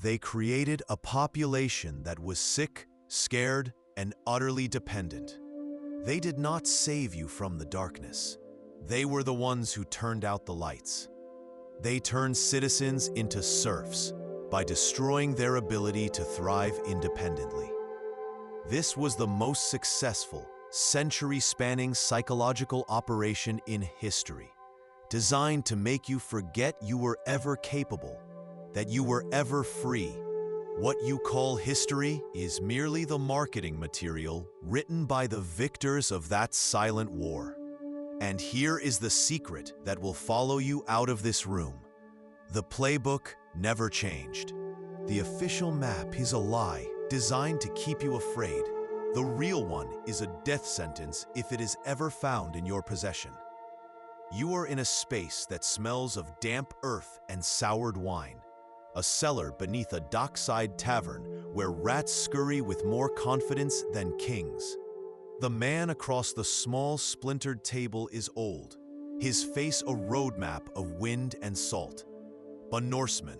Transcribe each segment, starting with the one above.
They created a population that was sick, scared, and utterly dependent. They did not save you from the darkness. They were the ones who turned out the lights. They turned citizens into serfs by destroying their ability to thrive independently. This was the most successful, century-spanning psychological operation in history, designed to make you forget you were ever capable, that you were ever free. What you call history is merely the marketing material written by the victors of that silent war. And here is the secret that will follow you out of this room. The playbook never changed. The official map is a lie designed to keep you afraid. The real one is a death sentence if it is ever found in your possession. You are in a space that smells of damp earth and soured wine, a cellar beneath a dockside tavern where rats scurry with more confidence than kings. The man across the small splintered table is old, his face a roadmap of wind and salt. A Norseman.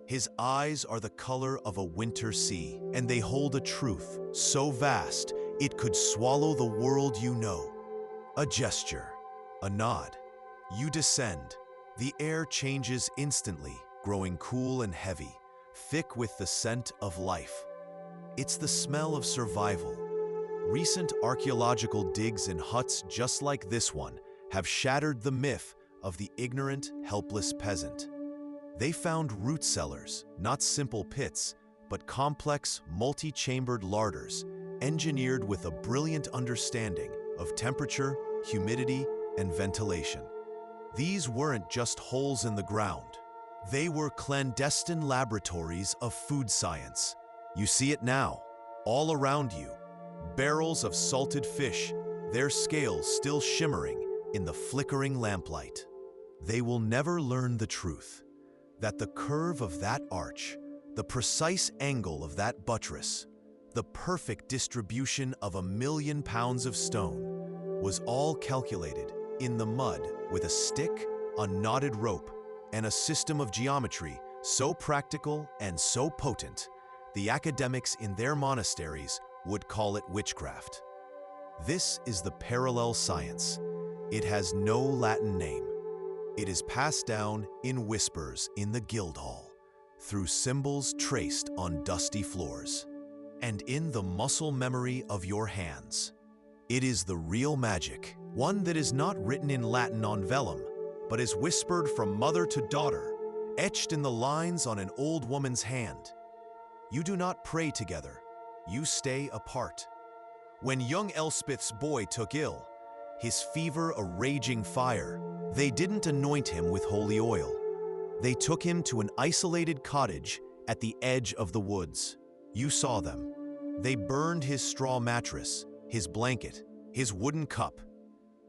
His eyes are the color of a winter sea, and they hold a truth so vast it could swallow the world you know. A gesture, a nod. You descend. The air changes instantly, growing cool and heavy, thick with the scent of life. It's the smell of survival. Recent archaeological digs in huts just like this one have shattered the myth of the ignorant, helpless peasant. They found root cellars, not simple pits, but complex, multi-chambered larders, engineered with a brilliant understanding of temperature, humidity, and ventilation. These weren't just holes in the ground. They were clandestine laboratories of food science. You see it now, all around you. Barrels of salted fish, their scales still shimmering in the flickering lamplight. They will never learn the truth, that the curve of that arch, the precise angle of that buttress, the perfect distribution of 1,000,000 pounds of stone, was all calculated in the mud with a stick, a knotted rope, and a system of geometry so practical and so potent, the academics in their monasteries would call it witchcraft. This is the parallel science. It has no Latin name. It is passed down in whispers in the Guildhall, through symbols traced on dusty floors, and in the muscle memory of your hands. It is the real magic, one that is not written in Latin on vellum, but is whispered from mother to daughter, etched in the lines on an old woman's hand. You do not pray together, you stay apart. When young Elspeth's boy took ill, his fever a raging fire, they didn't anoint him with holy oil. They took him to an isolated cottage at the edge of the woods. You saw them. They burned his straw mattress, his blanket, his wooden cup.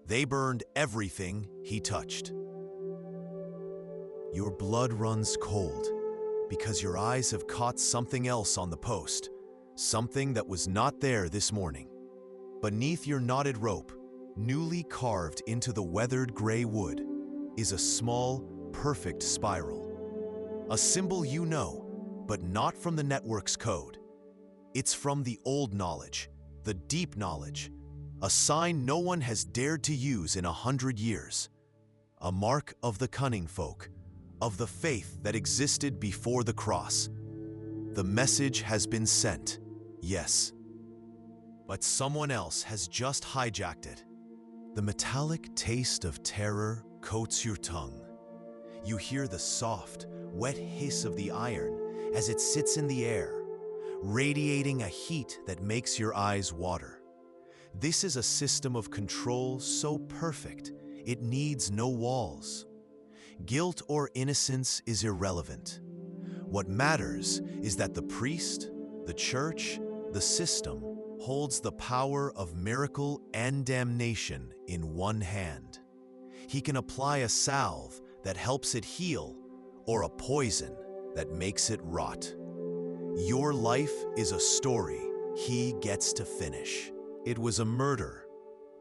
They burned everything he touched. Your blood runs cold because your eyes have caught something else on the post, something that was not there this morning. Beneath your knotted rope, newly carved into the weathered gray wood, is a small, perfect spiral. A symbol you know, but not from the network's code. It's from the old knowledge, the deep knowledge, a sign no one has dared to use in 100 years. A mark of the cunning folk, of the faith that existed before the cross. The message has been sent, yes. But someone else has just hijacked it. The metallic taste of terror coats your tongue. You hear the soft, wet hiss of the iron as it sits in the air, radiating a heat that makes your eyes water. This is a system of control so perfect, it needs no walls. Guilt or innocence is irrelevant. What matters is that the priest, the church, the system holds the power of miracle and damnation in one hand. He can apply a salve that helps it heal or a poison that makes it rot. Your life is a story he gets to finish. It was a murder,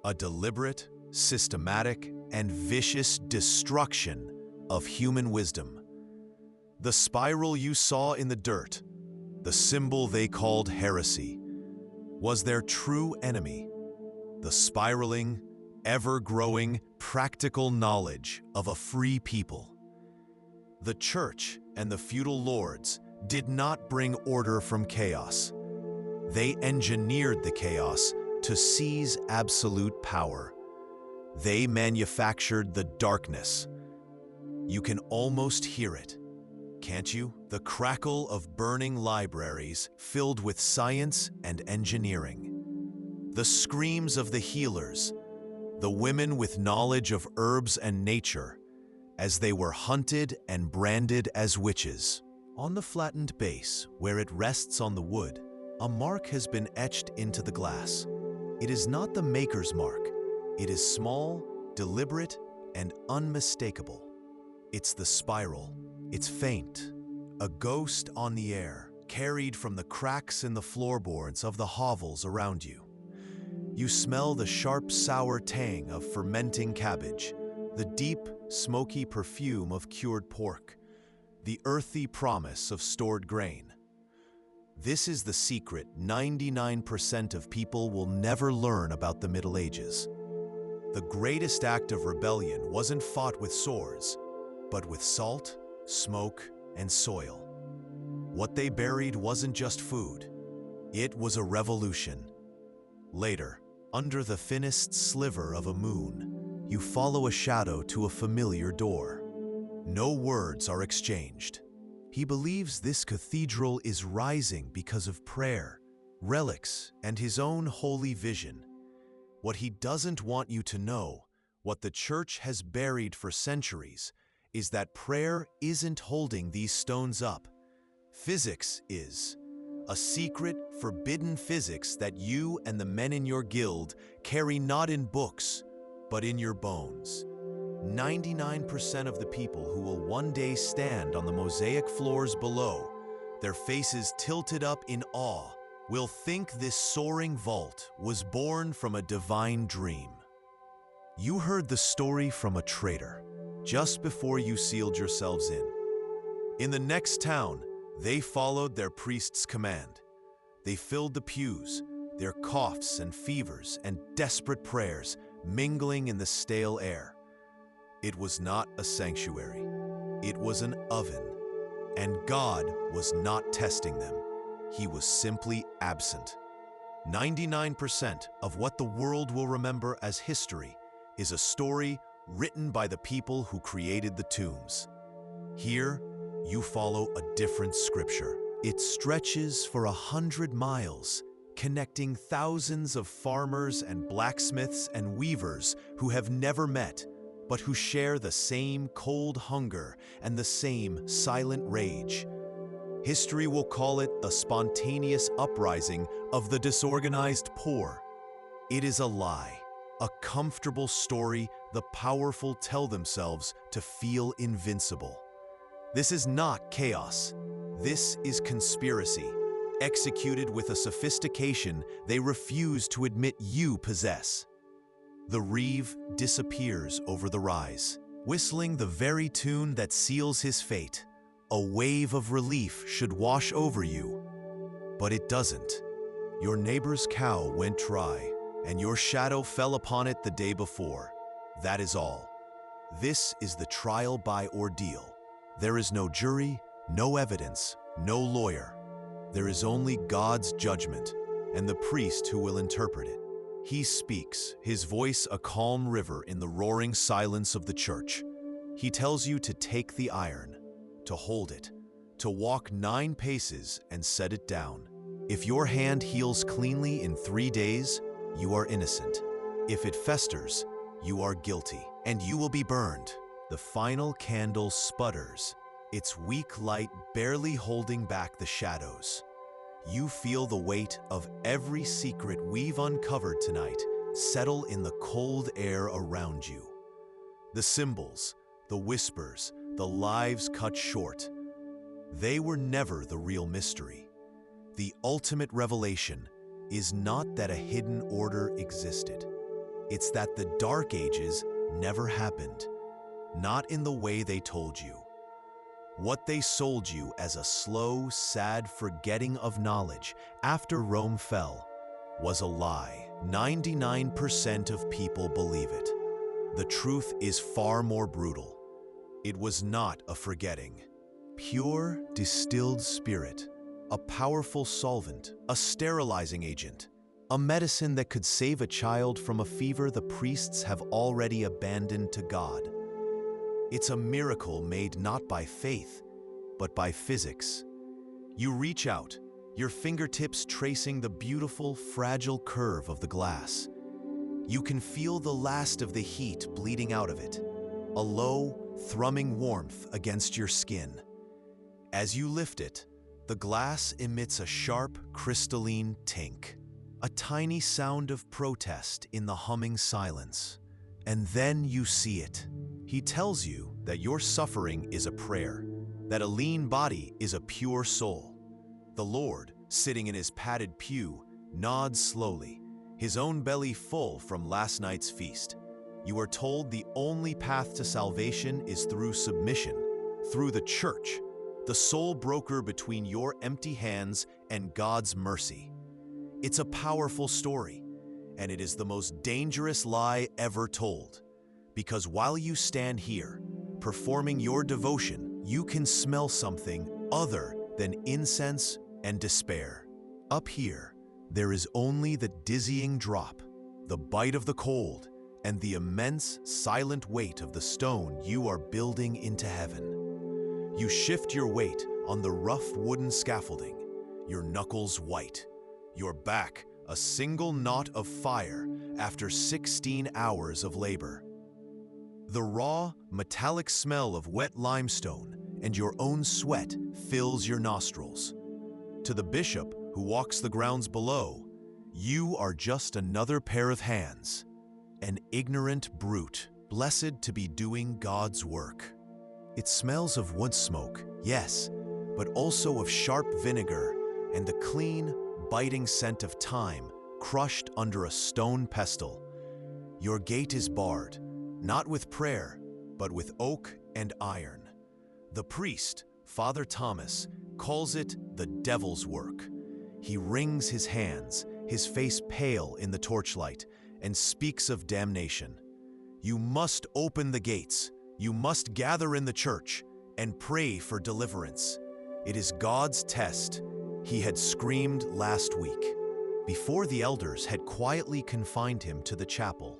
a deliberate, systematic, and vicious destruction of human wisdom. The spiral you saw in the dirt, the symbol they called heresy, was their true enemy. The spiraling, ever-growing, practical knowledge of a free people. The church and the feudal lords did not bring order from chaos. They engineered the chaos to seize absolute power. They manufactured the darkness. You can almost hear it, can't you? The crackle of burning libraries filled with science and engineering. The screams of the healers, the women with knowledge of herbs and nature, as they were hunted and branded as witches. On the flattened base, where it rests on the wood, a mark has been etched into the glass. It is not the maker's mark. It is small, deliberate, and unmistakable. It's the spiral. It's faint, a ghost on the air, carried from the cracks in the floorboards of the hovels around you. You smell the sharp, sour tang of fermenting cabbage, the deep, smoky perfume of cured pork, the earthy promise of stored grain. This is the secret 99% of people will never learn about the Middle Ages. The greatest act of rebellion wasn't fought with swords, but with salt, smoke, and soil. What they buried wasn't just food. It was a revolution. Later, under the thinnest sliver of a moon, you follow a shadow to a familiar door. No words are exchanged. He believes this cathedral is rising because of prayer, relics, and his own holy vision. What he doesn't want you to know, what the church has buried for centuries, is that prayer isn't holding these stones up. Physics is. A secret, forbidden physics that you and the men in your guild carry not in books, but in your bones. 99% of the people who will one day stand on the mosaic floors below, their faces tilted up in awe, will think this soaring vault was born from a divine dream. You heard the story from a traitor, just before you sealed yourselves in. In the next town, they followed their priest's command. They filled the pews, their coughs and fevers and desperate prayers mingling in the stale air. It was not a sanctuary. It was an oven. And God was not testing them. He was simply absent. 99% of what the world will remember as history is a story written by the people who created the tombs. Here, you follow a different scripture. It stretches for 100 miles, connecting thousands of farmers and blacksmiths and weavers who have never met, but who share the same cold hunger and the same silent rage. History will call it the spontaneous uprising of the disorganized poor. It is a lie, a comfortable story the powerful tell themselves to feel invincible. This is not chaos. This is conspiracy, executed with a sophistication they refuse to admit you possess. The reeve disappears over the rise, whistling the very tune that seals his fate. A wave of relief should wash over you, but it doesn't. Your neighbor's cow went dry, and your shadow fell upon it the day before. That is all. This is the trial by ordeal. There is no jury, no evidence, no lawyer. There is only God's judgment and the priest who will interpret it. He speaks, his voice a calm river in the roaring silence of the church. He tells you to take the iron, to hold it, to walk 9 paces and set it down. If your hand heals cleanly in 3 days, you are innocent. If it festers, you are guilty, and you will be burned. The final candle sputters, its weak light barely holding back the shadows. You feel the weight of every secret we've uncovered tonight settle in the cold air around you. The symbols, the whispers, the lives cut short. They were never the real mystery. The ultimate revelation is not that a hidden order existed. It's that the Dark Ages never happened, not in the way they told you. What they sold you as a slow, sad forgetting of knowledge after Rome fell was a lie. 99% of people believe it. The truth is far more brutal. It was not a forgetting. Pure, distilled spirit, a powerful solvent, a sterilizing agent, a medicine that could save a child from a fever the priests have already abandoned to God. It's a miracle made not by faith, but by physics. You reach out, your fingertips tracing the beautiful, fragile curve of the glass. You can feel the last of the heat bleeding out of it, a low, thrumming warmth against your skin. As you lift it, the glass emits a sharp, crystalline tink, a tiny sound of protest in the humming silence. And then you see it. He tells you that your suffering is a prayer, that a lean body is a pure soul. The Lord, sitting in his padded pew, nods slowly, his own belly full from last night's feast. You are told the only path to salvation is through submission, through the church, the sole broker between your empty hands and God's mercy. It's a powerful story, and it is the most dangerous lie ever told. Because while you stand here, performing your devotion, you can smell something other than incense and despair. Up here, there is only the dizzying drop, the bite of the cold, and the immense, silent weight of the stone you are building into heaven. You shift your weight on the rough wooden scaffolding, your knuckles white, your back a single knot of fire after 16 hours of labor. The raw, metallic smell of wet limestone and your own sweat fills your nostrils. To the bishop who walks the grounds below, you are just another pair of hands, an ignorant brute, blessed to be doing God's work. It smells of wood smoke, yes, but also of sharp vinegar and the clean, biting scent of thyme crushed under a stone pestle. Your gate is barred, not with prayer, but with oak and iron. The priest, Father Thomas, calls it the devil's work. He wrings his hands, his face pale in the torchlight, and speaks of damnation. You must open the gates. You must gather in the church and pray for deliverance. It is God's test, he had screamed last week, before the elders had quietly confined him to the chapel,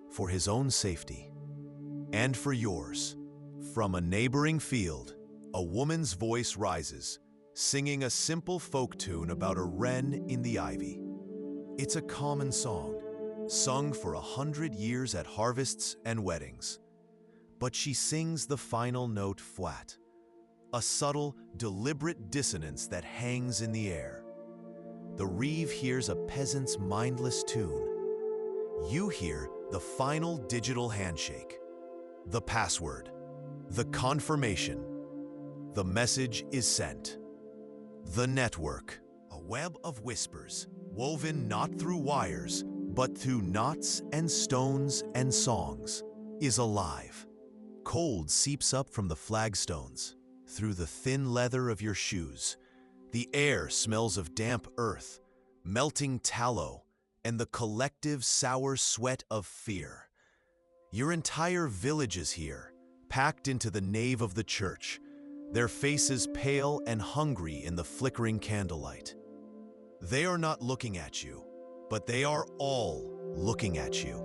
for his own safety and for yours. From a neighboring field, a woman's voice rises, singing a simple folk tune about a wren in the ivy. It's a common song, sung for 100 years at harvests and weddings. But she sings the final note flat, a subtle, deliberate dissonance that hangs in the air. The reeve hears a peasant's mindless tune. You hear the final digital handshake, the password, the confirmation. The message is sent. The network, a web of whispers, woven not through wires, but through knots and stones and songs, is alive. Cold seeps up from the flagstones, through the thin leather of your shoes. The air smells of damp earth, melting tallow, and the collective sour sweat of fear. Your entire village is here, packed into the nave of the church, their faces pale and hungry in the flickering candlelight. They are not looking at you, but they are all looking at you.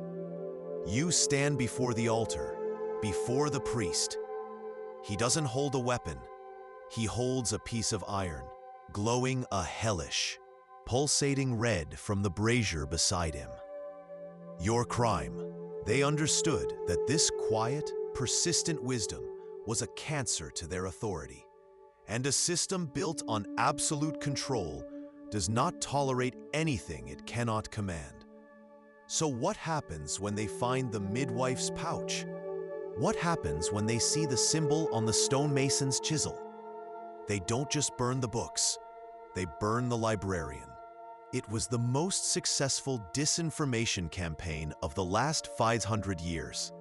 You stand before the altar, before the priest. He doesn't hold a weapon. He holds a piece of iron, glowing a hellish, pulsating red from the brazier beside him. Your crime. They understood that this quiet, persistent wisdom was a cancer to their authority, and a system built on absolute control does not tolerate anything it cannot command. So what happens when they find the midwife's pouch? What happens when they see the symbol on the stonemason's chisel? They don't just burn the books, they burn the librarian. It was the most successful disinformation campaign of the last 500 years.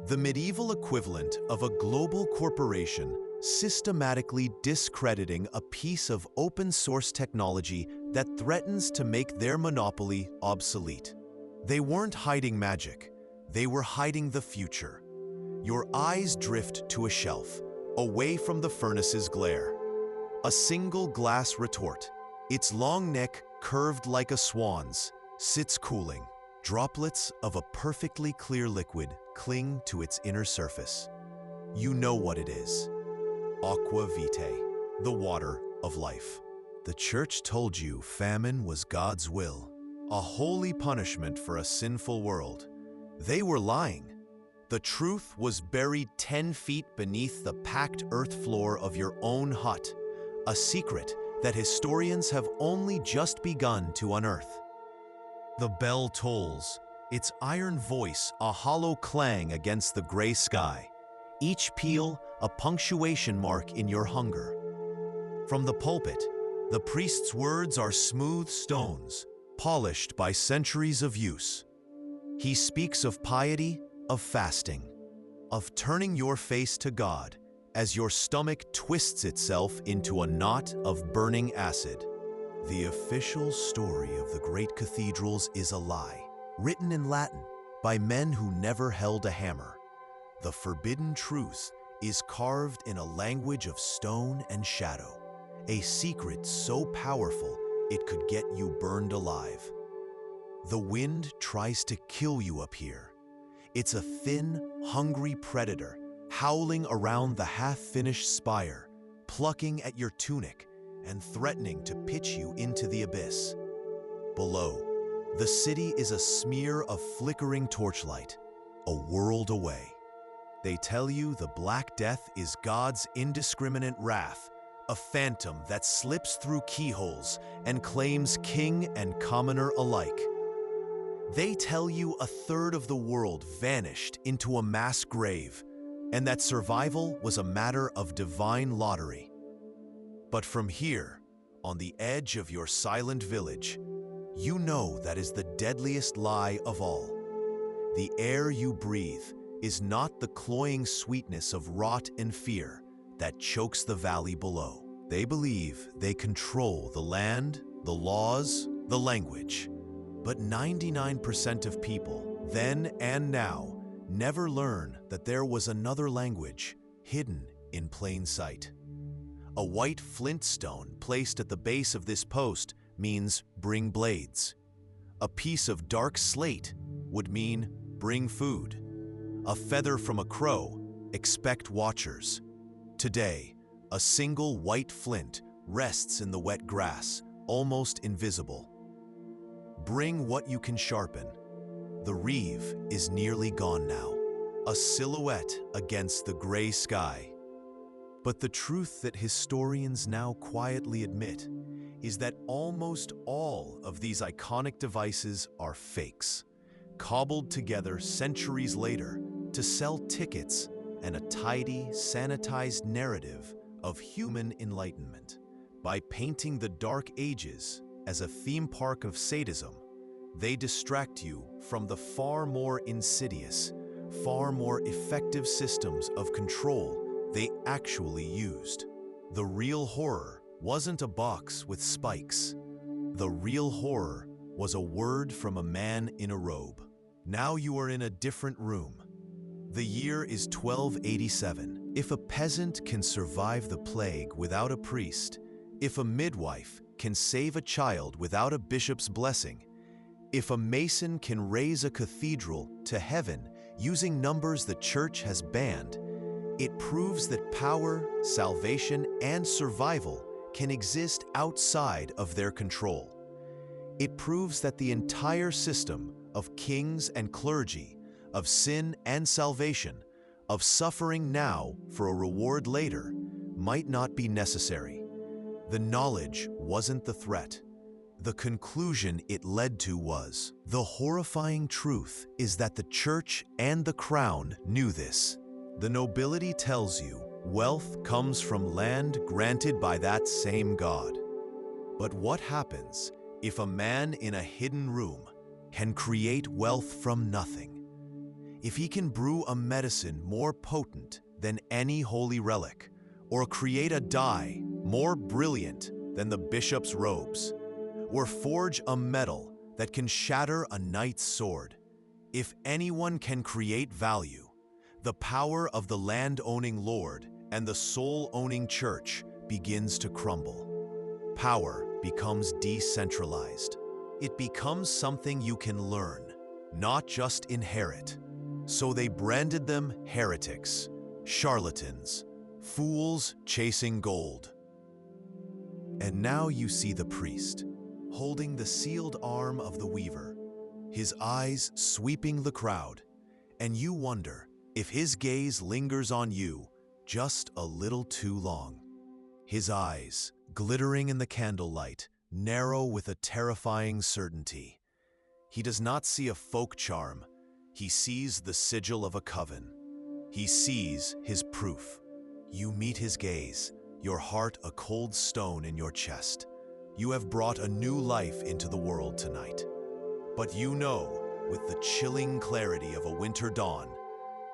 The medieval equivalent of a global corporation systematically discrediting a piece of open-source technology that threatens to make their monopoly obsolete. They weren't hiding magic, they were hiding the future. Your eyes drift to a shelf, away from the furnace's glare. A single glass retort, its long neck curved like a swan's, sits cooling. Droplets of a perfectly clear liquid cling to its inner surface. You know what it is. Aqua vitae, the water of life. The church told you famine was God's will, a holy punishment for a sinful world. They were lying. The truth was buried 10 feet beneath the packed earth floor of your own hut, a secret that historians have only just begun to unearth. The bell tolls, its iron voice a hollow clang against the gray sky, each peal a punctuation mark in your hunger. From the pulpit, the priest's words are smooth stones, polished by centuries of use. He speaks of piety, of fasting, of turning your face to God as your stomach twists itself into a knot of burning acid. The official story of the great cathedrals is a lie, written in Latin by men who never held a hammer. The forbidden truth is carved in a language of stone and shadow, a secret so powerful it could get you burned alive. The wind tries to kill you up here. It's a thin, hungry predator howling around the half-finished spire, plucking at your tunic and threatening to pitch you into the abyss. Below, the city is a smear of flickering torchlight, a world away. They tell you the Black Death is God's indiscriminate wrath, a phantom that slips through keyholes and claims king and commoner alike. They tell you a third of the world vanished into a mass grave, and that survival was a matter of divine lottery. But from here, on the edge of your silent village, you know that is the deadliest lie of all. The air you breathe is not the cloying sweetness of rot and fear that chokes the valley below. They believe they control the land, the laws, the language. But 99% of people, then and now, never learn that there was another language hidden in plain sight. A white flint stone placed at the base of this post means bring blades. A piece of dark slate would mean bring food. A feather from a crow, expect watchers. Today, a single white flint rests in the wet grass, almost invisible. Bring what you can sharpen. The reeve is nearly gone now, a silhouette against the gray sky. But the truth that historians now quietly admit is that almost all of these iconic devices are fakes, cobbled together centuries later to sell tickets and a tidy, sanitized narrative of human enlightenment. By painting the Dark Ages as a theme park of sadism, they distract you from the far more insidious, far more effective systems of control they actually used. The real horror wasn't a box with spikes. The real horror was a word from a man in a robe. Now you are in a different room. The year is 1287. If a peasant can survive the plague without a priest, if a midwife can save a child without a bishop's blessing, if a mason can raise a cathedral to heaven using numbers the church has banned, it proves that power, salvation, and survival can exist outside of their control. It proves that the entire system of kings and clergy, of sin and salvation, of suffering now for a reward later, might not be necessary. The knowledge wasn't the threat. The conclusion it led to was. The horrifying truth is that the church and the crown knew this. The nobility tells you wealth comes from land granted by that same God. But what happens if a man in a hidden room can create wealth from nothing? If he can brew a medicine more potent than any holy relic, or create a die more brilliant than the bishop's robes, or forge a metal that can shatter a knight's sword. If anyone can create value, the power of the land-owning lord and the soul-owning church begins to crumble. Power becomes decentralized. It becomes something you can learn, not just inherit. So they branded them heretics, charlatans, fools chasing gold. And now you see the priest, holding the sealed arm of the weaver, his eyes sweeping the crowd, and you wonder if his gaze lingers on you just a little too long. His eyes, glittering in the candlelight, narrow with a terrifying certainty. He does not see a folk charm. He sees the sigil of a coven. He sees his proof. You meet his gaze, your heart a cold stone in your chest. You have brought a new life into the world tonight. But you know, with the chilling clarity of a winter dawn,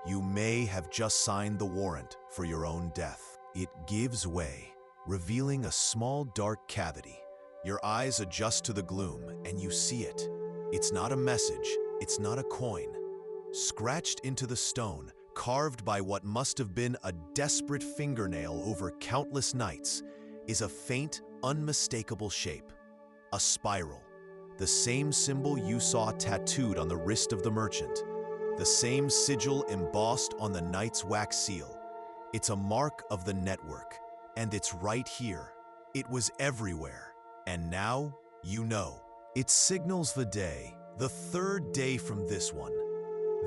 you may have just signed the warrant for your own death. It gives way, revealing a small dark cavity. Your eyes adjust to the gloom, and you see it. It's not a message, it's not a coin. Scratched into the stone, carved by what must have been a desperate fingernail over countless nights, is a faint, unmistakable shape. A spiral. The same symbol you saw tattooed on the wrist of the merchant. The same sigil embossed on the knight's wax seal. It's a mark of the network, and it's right here. It was everywhere, and now you know. It signals the day, the third day from this one.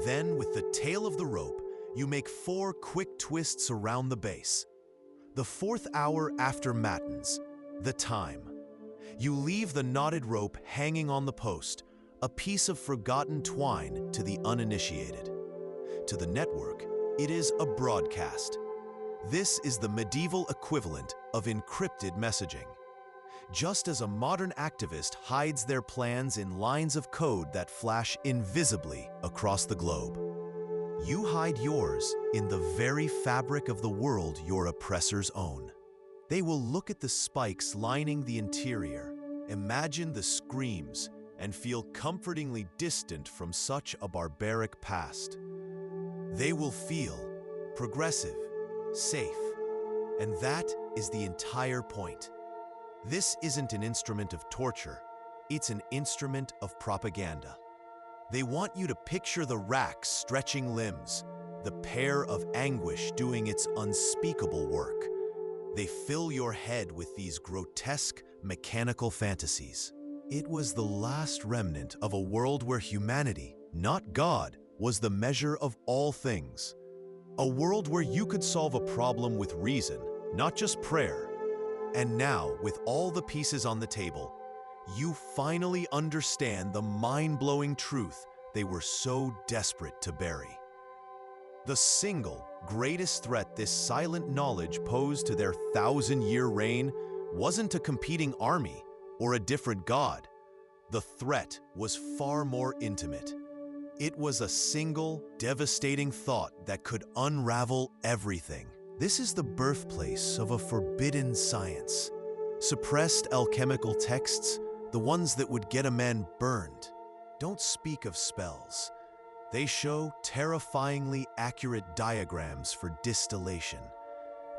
Then, with the tail of the rope, you make 4 quick twists around the base. The 4th hour after matins, the time. You leave the knotted rope hanging on the post, a piece of forgotten twine to the uninitiated. To the network, it is a broadcast. This is the medieval equivalent of encrypted messaging. Just as a modern activist hides their plans in lines of code that flash invisibly across the globe, you hide yours in the very fabric of the world your oppressors own. They will look at the spikes lining the interior, imagine the screams, and feel comfortingly distant from such a barbaric past. They will feel progressive, safe, and that is the entire point. This isn't an instrument of torture, it's an instrument of propaganda. They want you to picture the rack stretching limbs, the pair of anguish doing its unspeakable work. They fill your head with these grotesque, mechanical fantasies. It was the last remnant of a world where humanity, not God, was the measure of all things. A world where you could solve a problem with reason, not just prayer. And now, with all the pieces on the table, you finally understand the mind-blowing truth they were so desperate to bury. The single greatest threat this silent knowledge posed to their 1,000-year reign wasn't a competing army or a different god. The threat was far more intimate. It was a single, devastating thought that could unravel everything. This is the birthplace of a forbidden science. Suppressed alchemical texts, the ones that would get a man burned, don't speak of spells. They show terrifyingly accurate diagrams for distillation.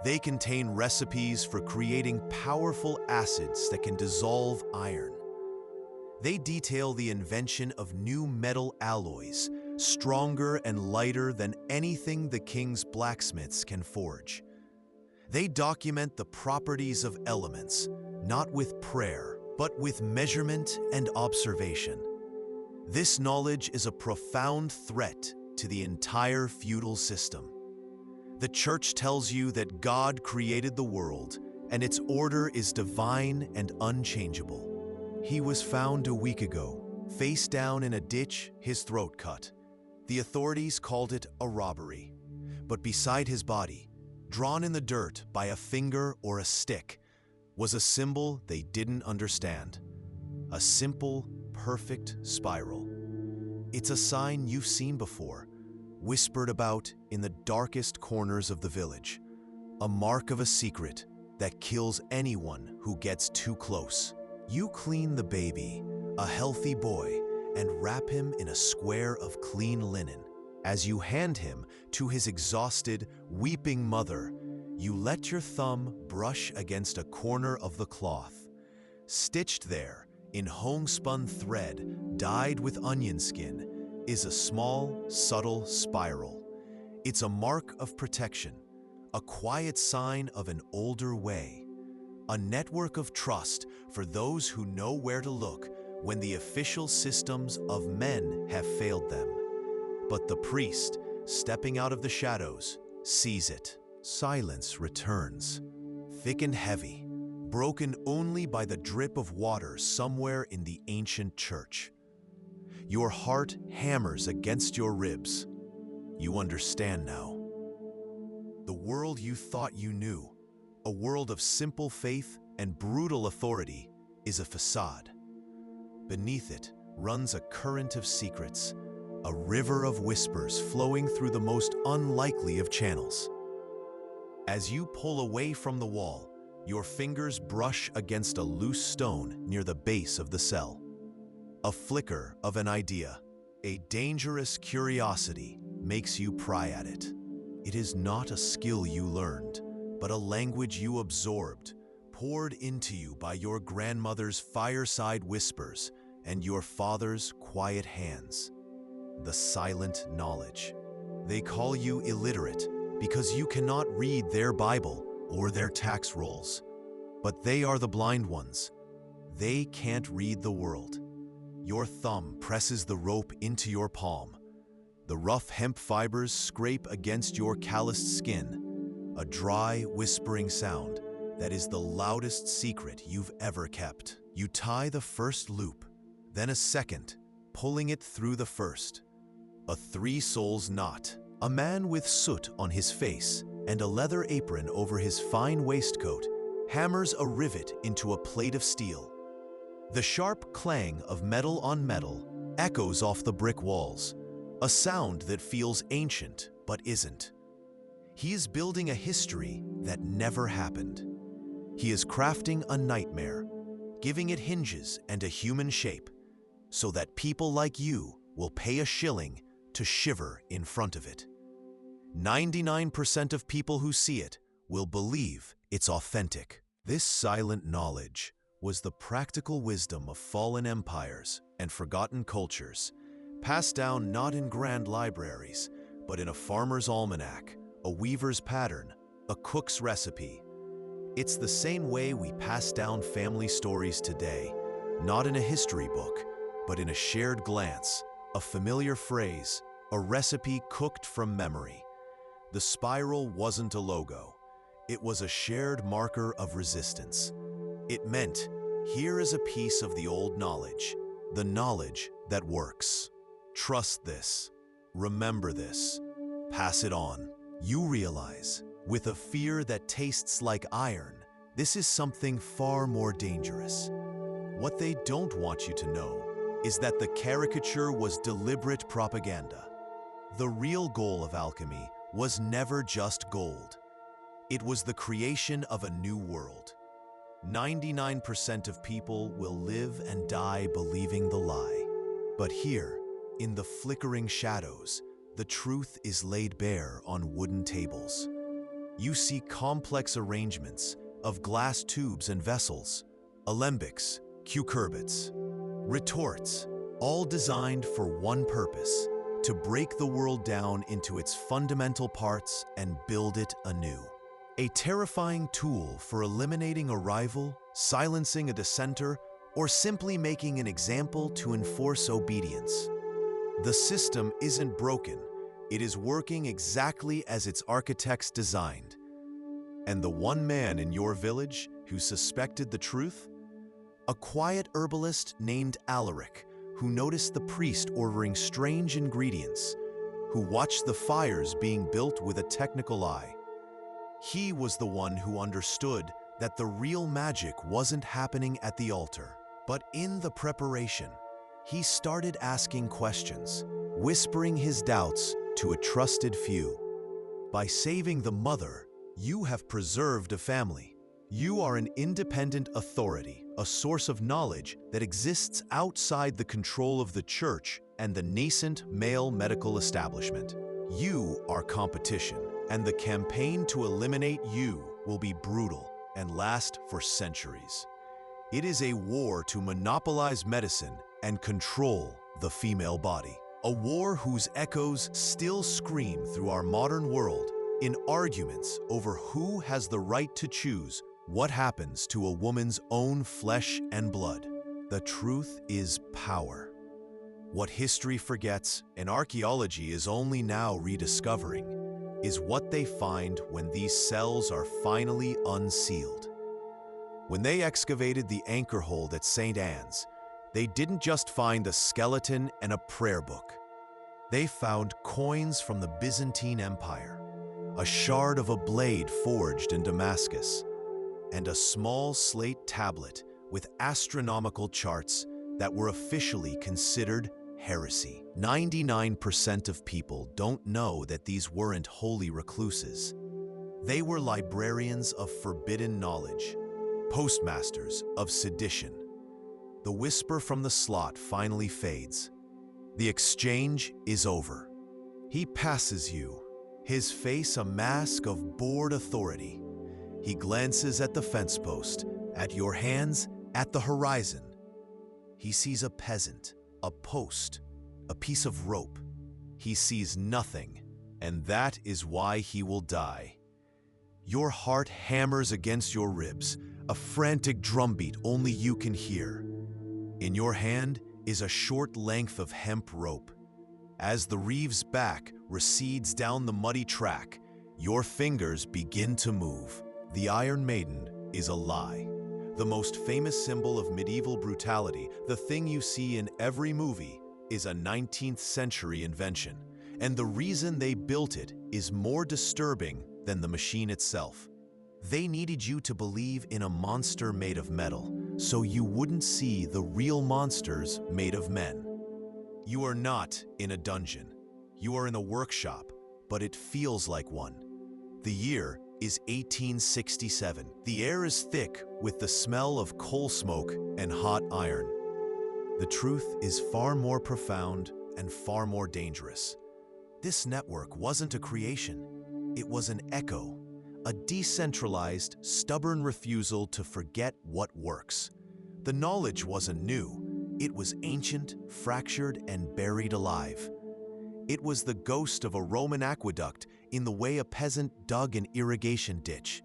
They contain recipes for creating powerful acids that can dissolve iron. They detail the invention of new metal alloys, stronger and lighter than anything the king's blacksmiths can forge. They document the properties of elements, not with prayer, but with measurement and observation. This knowledge is a profound threat to the entire feudal system. The church tells you that God created the world, and its order is divine and unchangeable. He was found a week ago, face down in a ditch, his throat cut. The authorities called it a robbery. But beside his body, drawn in the dirt by a finger or a stick, was a symbol they didn't understand. A simple, perfect spiral. It's a sign you've seen before, whispered about in the darkest corners of the village. a mark of a secret that kills anyone who gets too close. You clean the baby, a healthy boy, and wrap him in a square of clean linen. As you hand him to his exhausted, weeping mother, you let your thumb brush against a corner of the cloth. Stitched there, in homespun thread dyed with onion skin, is a small, subtle spiral. It's a mark of protection, a quiet sign of an older way, a network of trust for those who know where to look when the official systems of men have failed them. But the priest, stepping out of the shadows, sees it. Silence returns, thick and heavy, broken only by the drip of water somewhere in the ancient church. Your heart hammers against your ribs. You understand now. The world you thought you knew, a world of simple faith and brutal authority, is a facade. Beneath it runs a current of secrets, a river of whispers flowing through the most unlikely of channels. As you pull away from the wall, your fingers brush against a loose stone near the base of the cell. A flicker of an idea, a dangerous curiosity, makes you pry at it. It is not a skill you learned, but a language you absorbed, poured into you by your grandmother's fireside whispers and your father's quiet hands. The silent knowledge. They call you illiterate because you cannot read their Bible or their tax rolls. But they are the blind ones. They can't read the world. Your thumb presses the rope into your palm. The rough hemp fibers scrape against your calloused skin, a dry, whispering sound that is the loudest secret you've ever kept. You tie the first loop, then a second, pulling it through the first. A three-souls knot. A man with soot on his face and a leather apron over his fine waistcoat hammers a rivet into a plate of steel. The sharp clang of metal on metal echoes off the brick walls, a sound that feels ancient but isn't. He is building a history that never happened. He is crafting a nightmare, giving it hinges and a human shape, so that people like you will pay a shilling to shiver in front of it. 99% of people who see it will believe it's authentic. This silent knowledge was the practical wisdom of fallen empires and forgotten cultures, passed down not in grand libraries, but in a farmer's almanac, a weaver's pattern, a cook's recipe. It's the same way we pass down family stories today, not in a history book, but in a shared glance, a familiar phrase, a recipe cooked from memory. The spiral wasn't a logo. It was a shared marker of resistance. It meant, here is a piece of the old knowledge, the knowledge that works. Trust this. Remember this. Pass it on. You realize, with a fear that tastes like iron, this is something far more dangerous. What they don't want you to know is that the caricature was deliberate propaganda. The real goal of alchemy was never just gold. It was the creation of a new world. 99% of people will live and die believing the lie. But here, in the flickering shadows, the truth is laid bare on wooden tables. You see complex arrangements of glass tubes and vessels, alembics, cucurbits, retorts, all designed for one purpose: to break the world down into its fundamental parts and build it anew. A terrifying tool for eliminating a rival, silencing a dissenter, or simply making an example to enforce obedience. The system isn't broken. It is working exactly as its architects designed. And the one man in your village who suspected the truth? A quiet herbalist named Alaric, who noticed the priest ordering strange ingredients, who watched the fires being built with a technical eye. He was the one who understood that the real magic wasn't happening at the altar, but in the preparation. He started asking questions, whispering his doubts to a trusted few. By saving the mother, You have preserved a family. You are an independent authority, a source of knowledge that exists outside the control of the church and the nascent male medical establishment. You are competition, and the campaign to eliminate you will be brutal and last for centuries. It is a war to monopolize medicine and control the female body. A war whose echoes still scream through our modern world in arguments over who has the right to choose what happens to a woman's own flesh and blood. The truth is power. What history forgets and archaeology is only now rediscovering is what they find when these cells are finally unsealed. When they excavated the anchor hold at St. Anne's, they didn't just find a skeleton and a prayer book. They found coins from the Byzantine Empire, a shard of a blade forged in Damascus, and a small slate tablet with astronomical charts that were officially considered heresy. 99% of people don't know that these weren't holy recluses. They were librarians of forbidden knowledge, postmasters of sedition. The whisper from the slot finally fades. The exchange is over. He passes you, his face a mask of bored authority. He glances at the fence post, at your hands, at the horizon. He sees a peasant, a post, a piece of rope. He sees nothing, and that is why he will die. Your heart hammers against your ribs, a frantic drumbeat only you can hear. In your hand is a short length of hemp rope. As the reeve's back recedes down the muddy track, your fingers begin to move. The Iron Maiden is a lie. The most famous symbol of medieval brutality, the thing you see in every movie, is a 19th century invention. And the reason they built it is more disturbing than the machine itself. They needed you to believe in a monster made of metal, so you wouldn't see the real monsters made of men. You are not in a dungeon. You are in a workshop, but it feels like one. The year is 1867. The air is thick with the smell of coal smoke and hot iron. The truth is far more profound and far more dangerous. This network wasn't a creation. It was an echo, a decentralized, stubborn refusal to forget what works. The knowledge wasn't new. It was ancient, fractured, and buried alive. It was the ghost of a Roman aqueduct in the way a peasant dug an irrigation ditch.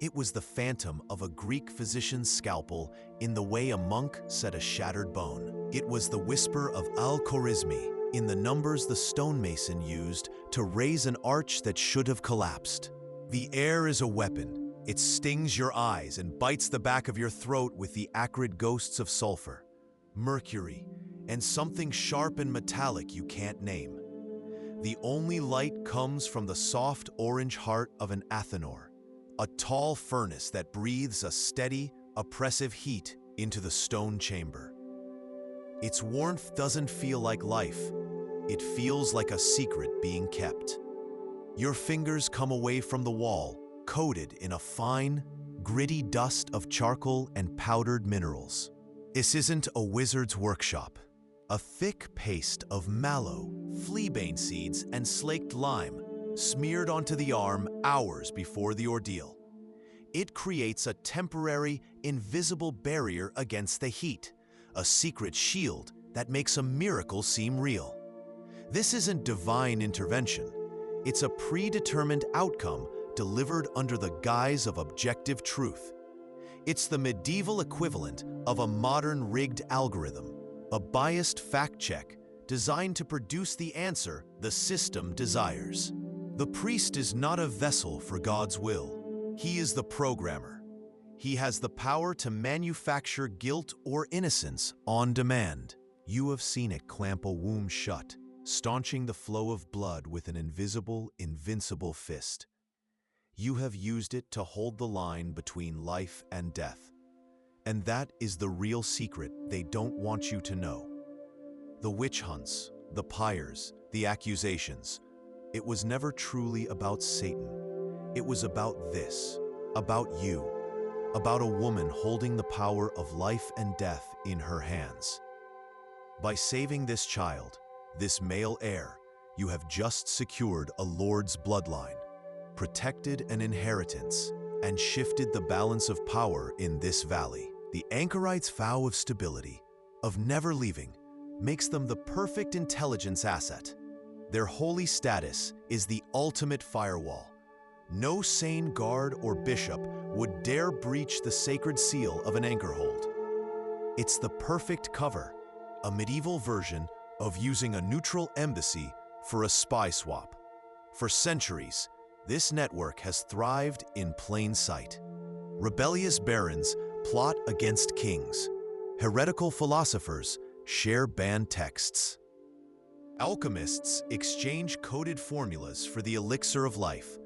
It was the phantom of a Greek physician's scalpel in the way a monk set a shattered bone. It was the whisper of al-Khwarizmi in the numbers the stonemason used to raise an arch that should have collapsed. The air is a weapon. It stings your eyes and bites the back of your throat with the acrid ghosts of sulfur, mercury, and something sharp and metallic you can't name. The only light comes from the soft orange heart of an Athanor, a tall furnace that breathes a steady, oppressive heat into the stone chamber. Its warmth doesn't feel like life. It feels like a secret being kept. Your fingers come away from the wall, coated in a fine, gritty dust of charcoal and powdered minerals. This isn't a wizard's workshop. A thick paste of mallow, fleabane seeds, and slaked lime smeared onto the arm hours before the ordeal. It creates a temporary, invisible barrier against the heat, a secret shield that makes a miracle seem real. This isn't divine intervention. It's a predetermined outcome delivered under the guise of objective truth. It's the medieval equivalent of a modern rigged algorithm, a biased fact check designed to produce the answer the system desires. The priest is not a vessel for God's will. He is the programmer. He has the power to manufacture guilt or innocence on demand. You have seen it clamp a womb shut, staunching the flow of blood with an invisible, invincible fist. You have used it to hold the line between life and death. And that is the real secret they don't want you to know. The witch hunts, the pyres, the accusations. It was never truly about Satan. It was about this, about you, about a woman holding the power of life and death in her hands. By saving this child, this male heir, you have just secured a lord's bloodline, protected an inheritance, and shifted the balance of power in this valley. The anchorites' vow of stability, of never leaving, makes them the perfect intelligence asset. Their holy status is the ultimate firewall. No sane guard or bishop would dare breach the sacred seal of an anchorhold. It's the perfect cover, a medieval version of using a neutral embassy for a spy swap. For centuries, this network has thrived in plain sight. Rebellious barons plot against kings. Heretical philosophers share banned texts. Alchemists exchange coded formulas for the elixir of life,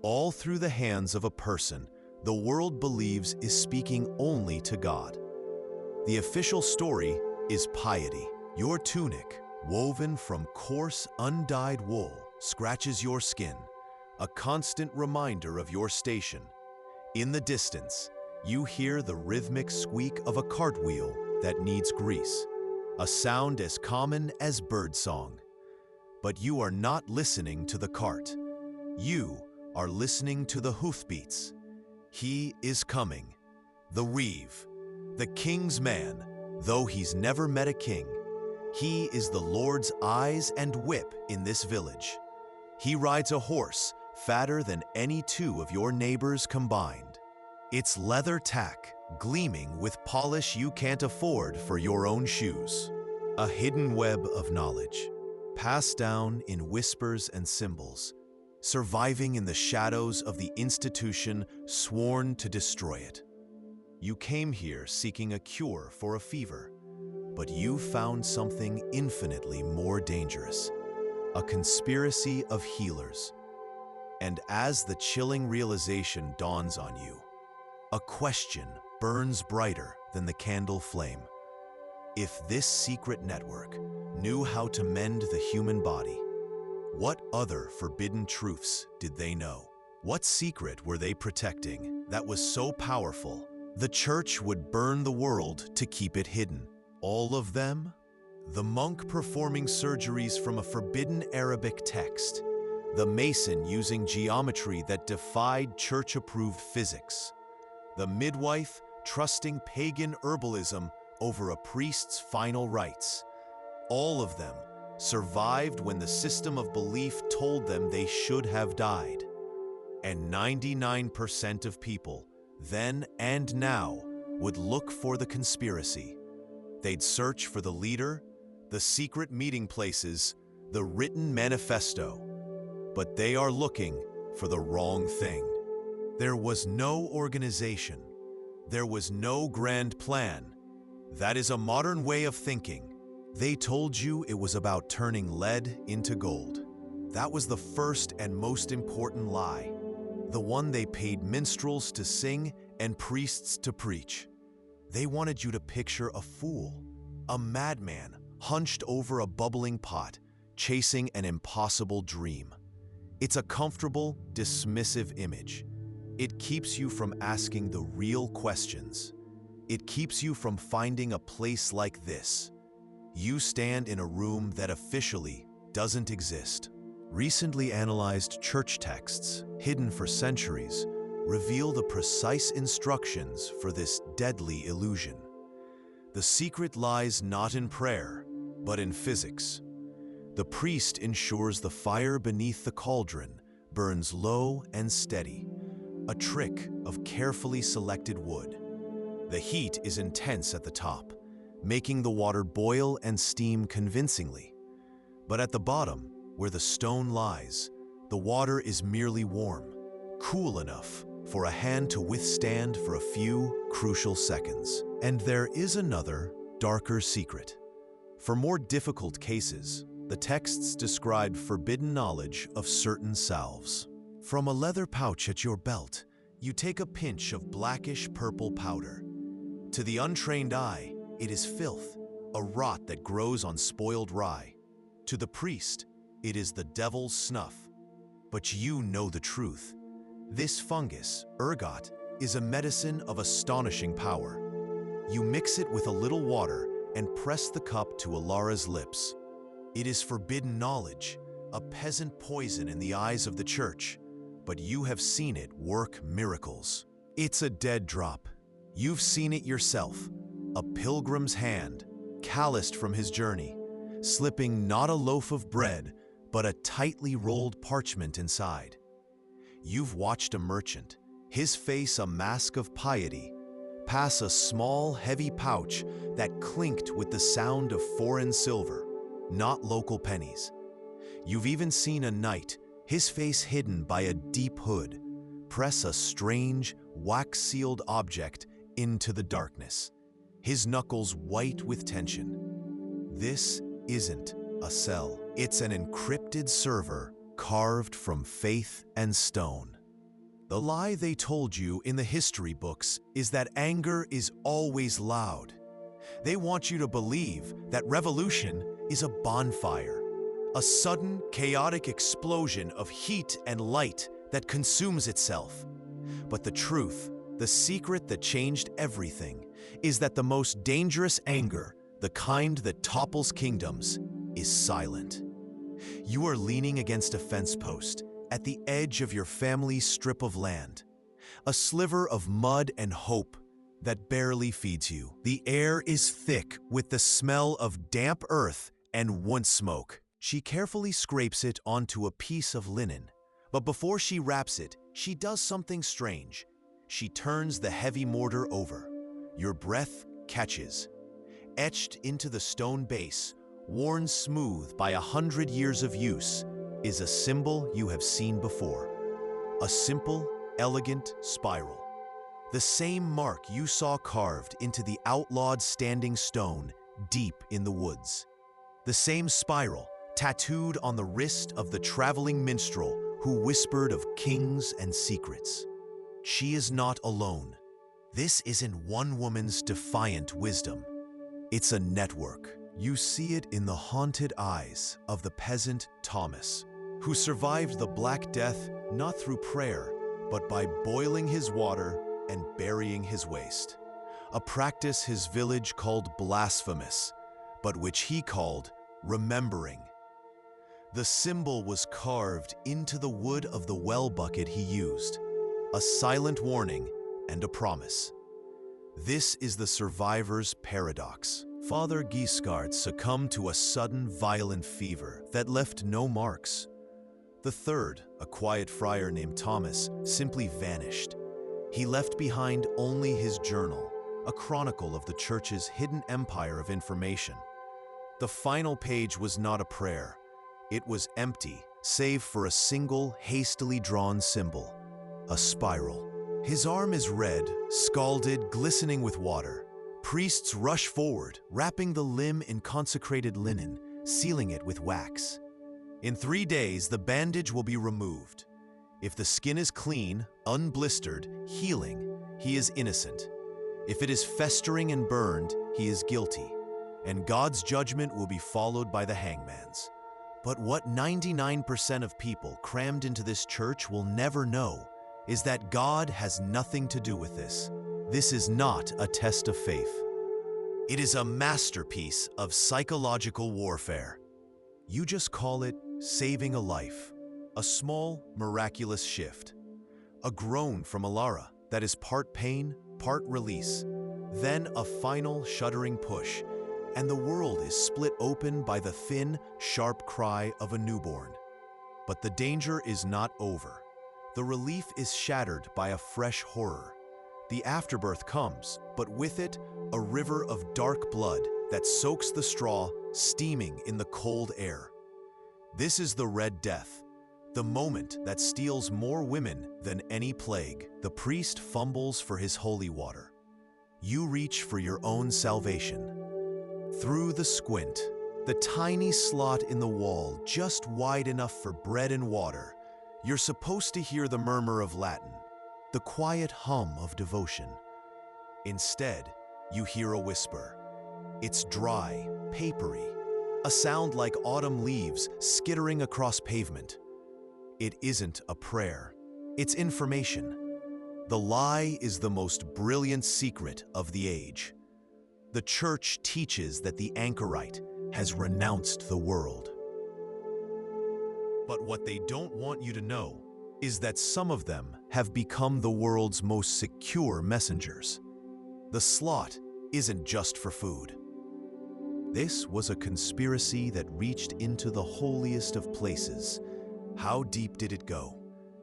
all through the hands of a person the world believes is speaking only to God. The official story is piety. Your tunic, woven from coarse, undyed wool, scratches your skin, a constant reminder of your station. In the distance, you hear the rhythmic squeak of a cartwheel that needs grease, a sound as common as birdsong. But you are not listening to the cart. You are listening to the hoofbeats. He is coming. The weave, the king's man, though he's never met a king. He is the Lord's eyes and whip in this village. He rides a horse fatter than any two of your neighbors combined. Its leather tack gleaming with polish you can't afford for your own shoes. A hidden web of knowledge, passed down in whispers and symbols, surviving in the shadows of the institution sworn to destroy it. You came here seeking a cure for a fever, but you found something infinitely more dangerous, a conspiracy of healers. And as the chilling realization dawns on you, a question burns brighter than the candle flame. If this secret network knew how to mend the human body, what other forbidden truths did they know? What secret were they protecting that was so powerful, the church would burn the world to keep it hidden? All of them? The monk performing surgeries from a forbidden Arabic text, the mason using geometry that defied church-approved physics, the midwife trusting pagan herbalism over a priest's final rites. All of them survived when the system of belief told them they should have died. And 99% of people, then and now, would look for the conspiracy. They'd search for the leader, the secret meeting places, the written manifesto. But they are looking for the wrong thing. There was no organization. There was no grand plan. That is a modern way of thinking. They told you it was about turning lead into gold. That was the first and most important lie, the one they paid minstrels to sing and priests to preach. They wanted you to picture a fool, a madman hunched over a bubbling pot, chasing an impossible dream. It's a comfortable, dismissive image. It keeps you from asking the real questions. It keeps you from finding a place like this. You stand in a room that officially doesn't exist. Recently analyzed church texts, hidden for centuries, reveal the precise instructions for this deadly illusion. The secret lies not in prayer, but in physics. The priest ensures the fire beneath the cauldron burns low and steady, a trick of carefully selected wood. The heat is intense at the top, making the water boil and steam convincingly. But at the bottom, where the stone lies, the water is merely warm, cool enough for a hand to withstand for a few crucial seconds. And there is another, darker secret. For more difficult cases, the texts describe forbidden knowledge of certain salves. From a leather pouch at your belt, you take a pinch of blackish purple powder. To the untrained eye, it is filth, a rot that grows on spoiled rye. To the priest, it is the devil's snuff. But you know the truth. This fungus, ergot, is a medicine of astonishing power. You mix it with a little water and press the cup to Alara's lips. It is forbidden knowledge, a peasant poison in the eyes of the church, but you have seen it work miracles. It's a dead drop. You've seen it yourself, a pilgrim's hand, calloused from his journey, slipping not a loaf of bread, but a tightly rolled parchment inside. You've watched a merchant, his face a mask of piety, pass a small, heavy pouch that clinked with the sound of foreign silver, not local pennies. You've even seen a knight, his face hidden by a deep hood, press a strange, wax-sealed object into the darkness, his knuckles white with tension. This isn't a cell. It's an encrypted server carved from faith and stone. The lie they told you in the history books is that anger is always loud. They want you to believe that revolution is a bonfire, a sudden, chaotic explosion of heat and light that consumes itself. But the truth, the secret that changed everything, is that the most dangerous anger, the kind that topples kingdoms, is silent. You are leaning against a fence post at the edge of your family's strip of land, a sliver of mud and hope that barely feeds you. The air is thick with the smell of damp earth and wood smoke. She carefully scrapes it onto a piece of linen, but before she wraps it, she does something strange. She turns the heavy mortar over. Your breath catches. Etched into the stone base, worn smooth by 100 years of use, is a symbol you have seen before. A simple, elegant spiral. The same mark you saw carved into the outlawed standing stone deep in the woods. The same spiral tattooed on the wrist of the traveling minstrel who whispered of kings and secrets. She is not alone. This isn't one woman's defiant wisdom. It's a network. You see it in the haunted eyes of the peasant Thomas, who survived the Black Death not through prayer, but by boiling his water and burying his waste, a practice his village called blasphemous, but which he called remembering. The symbol was carved into the wood of the well bucket he used, a silent warning and a promise. This is the survivor's paradox. Father Guiscard succumbed to a sudden violent fever that left no marks. The third, a quiet friar named Thomas, simply vanished. He left behind only his journal, a chronicle of the church's hidden empire of information. The final page was not a prayer. It was empty, save for a single, hastily drawn symbol, a spiral. His arm is red, scalded, glistening with water. Priests rush forward, wrapping the limb in consecrated linen, sealing it with wax. In 3 days, the bandage will be removed. If the skin is clean, unblistered, healing, he is innocent. If it is festering and burned, he is guilty, and God's judgment will be followed by the hangman's. But what 99% of people crammed into this church will never know is that God has nothing to do with this. This is not a test of faith. It is a masterpiece of psychological warfare. You just call it saving a life, a small, miraculous shift, a groan from Alara that is part pain, part release, then a final shuddering push, and the world is split open by the thin, sharp cry of a newborn. But the danger is not over. The relief is shattered by a fresh horror. The afterbirth comes, but with it, a river of dark blood that soaks the straw, steaming in the cold air. This is the Red Death, the moment that steals more women than any plague. The priest fumbles for his holy water. You reach for your own salvation. Through the squint, the tiny slot in the wall just wide enough for bread and water, you're supposed to hear the murmur of Latin, the quiet hum of devotion. Instead, you hear a whisper. It's dry, papery, a sound like autumn leaves skittering across pavement. It isn't a prayer. It's information. The lie is the most brilliant secret of the age. The church teaches that the anchorite has renounced the world. But what they don't want you to know is that some of them have become the world's most secure messengers. The slot isn't just for food. This was a conspiracy that reached into the holiest of places. How deep did it go?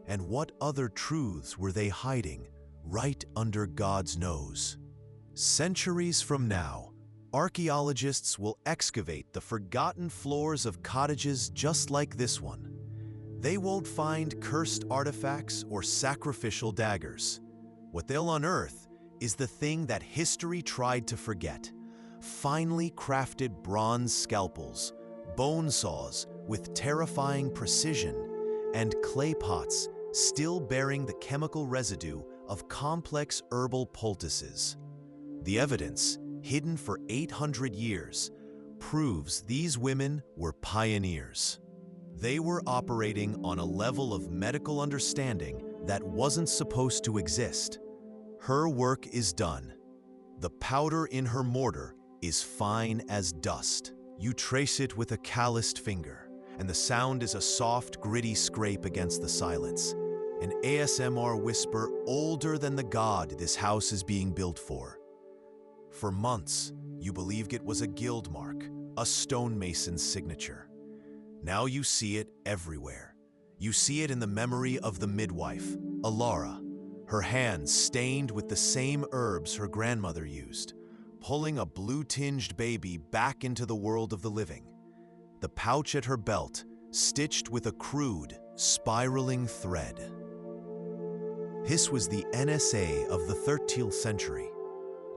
And what other truths were they hiding right under God's nose? Centuries from now, archaeologists will excavate the forgotten floors of cottages just like this one. They won't find cursed artifacts or sacrificial daggers. What they'll unearth is the thing that history tried to forget: finely crafted bronze scalpels, bone saws with terrifying precision, and clay pots still bearing the chemical residue of complex herbal poultices. The evidence, hidden for 800 years, proves these women were pioneers. They were operating on a level of medical understanding that wasn't supposed to exist. Her work is done. The powder in her mortar is fine as dust. You trace it with a calloused finger, and the sound is a soft, gritty scrape against the silence. An ASMR whisper older than the god this house is being built for. For months, you believed it was a guild mark, a stonemason's signature. Now you see it everywhere. You see it in the memory of the midwife, Alara, her hands stained with the same herbs her grandmother used, pulling a blue-tinged baby back into the world of the living. The pouch at her belt, stitched with a crude, spiraling thread. This was the NSA of the 13th century.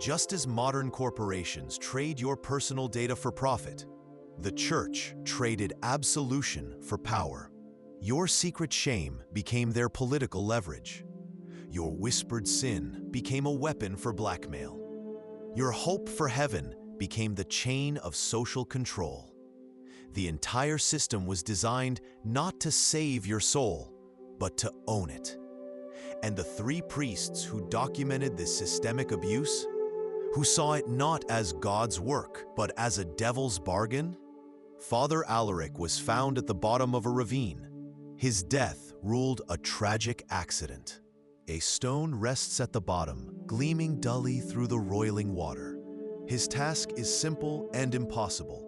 Just as modern corporations trade your personal data for profit, the church traded absolution for power. Your secret shame became their political leverage. Your whispered sin became a weapon for blackmail. Your hope for heaven became the chain of social control. The entire system was designed not to save your soul, but to own it. And the three priests who documented this systemic abuse, who saw it not as God's work, but as a devil's bargain? Father Alaric was found at the bottom of a ravine. His death ruled a tragic accident. A stone rests at the bottom, gleaming dully through the roiling water. His task is simple and impossible: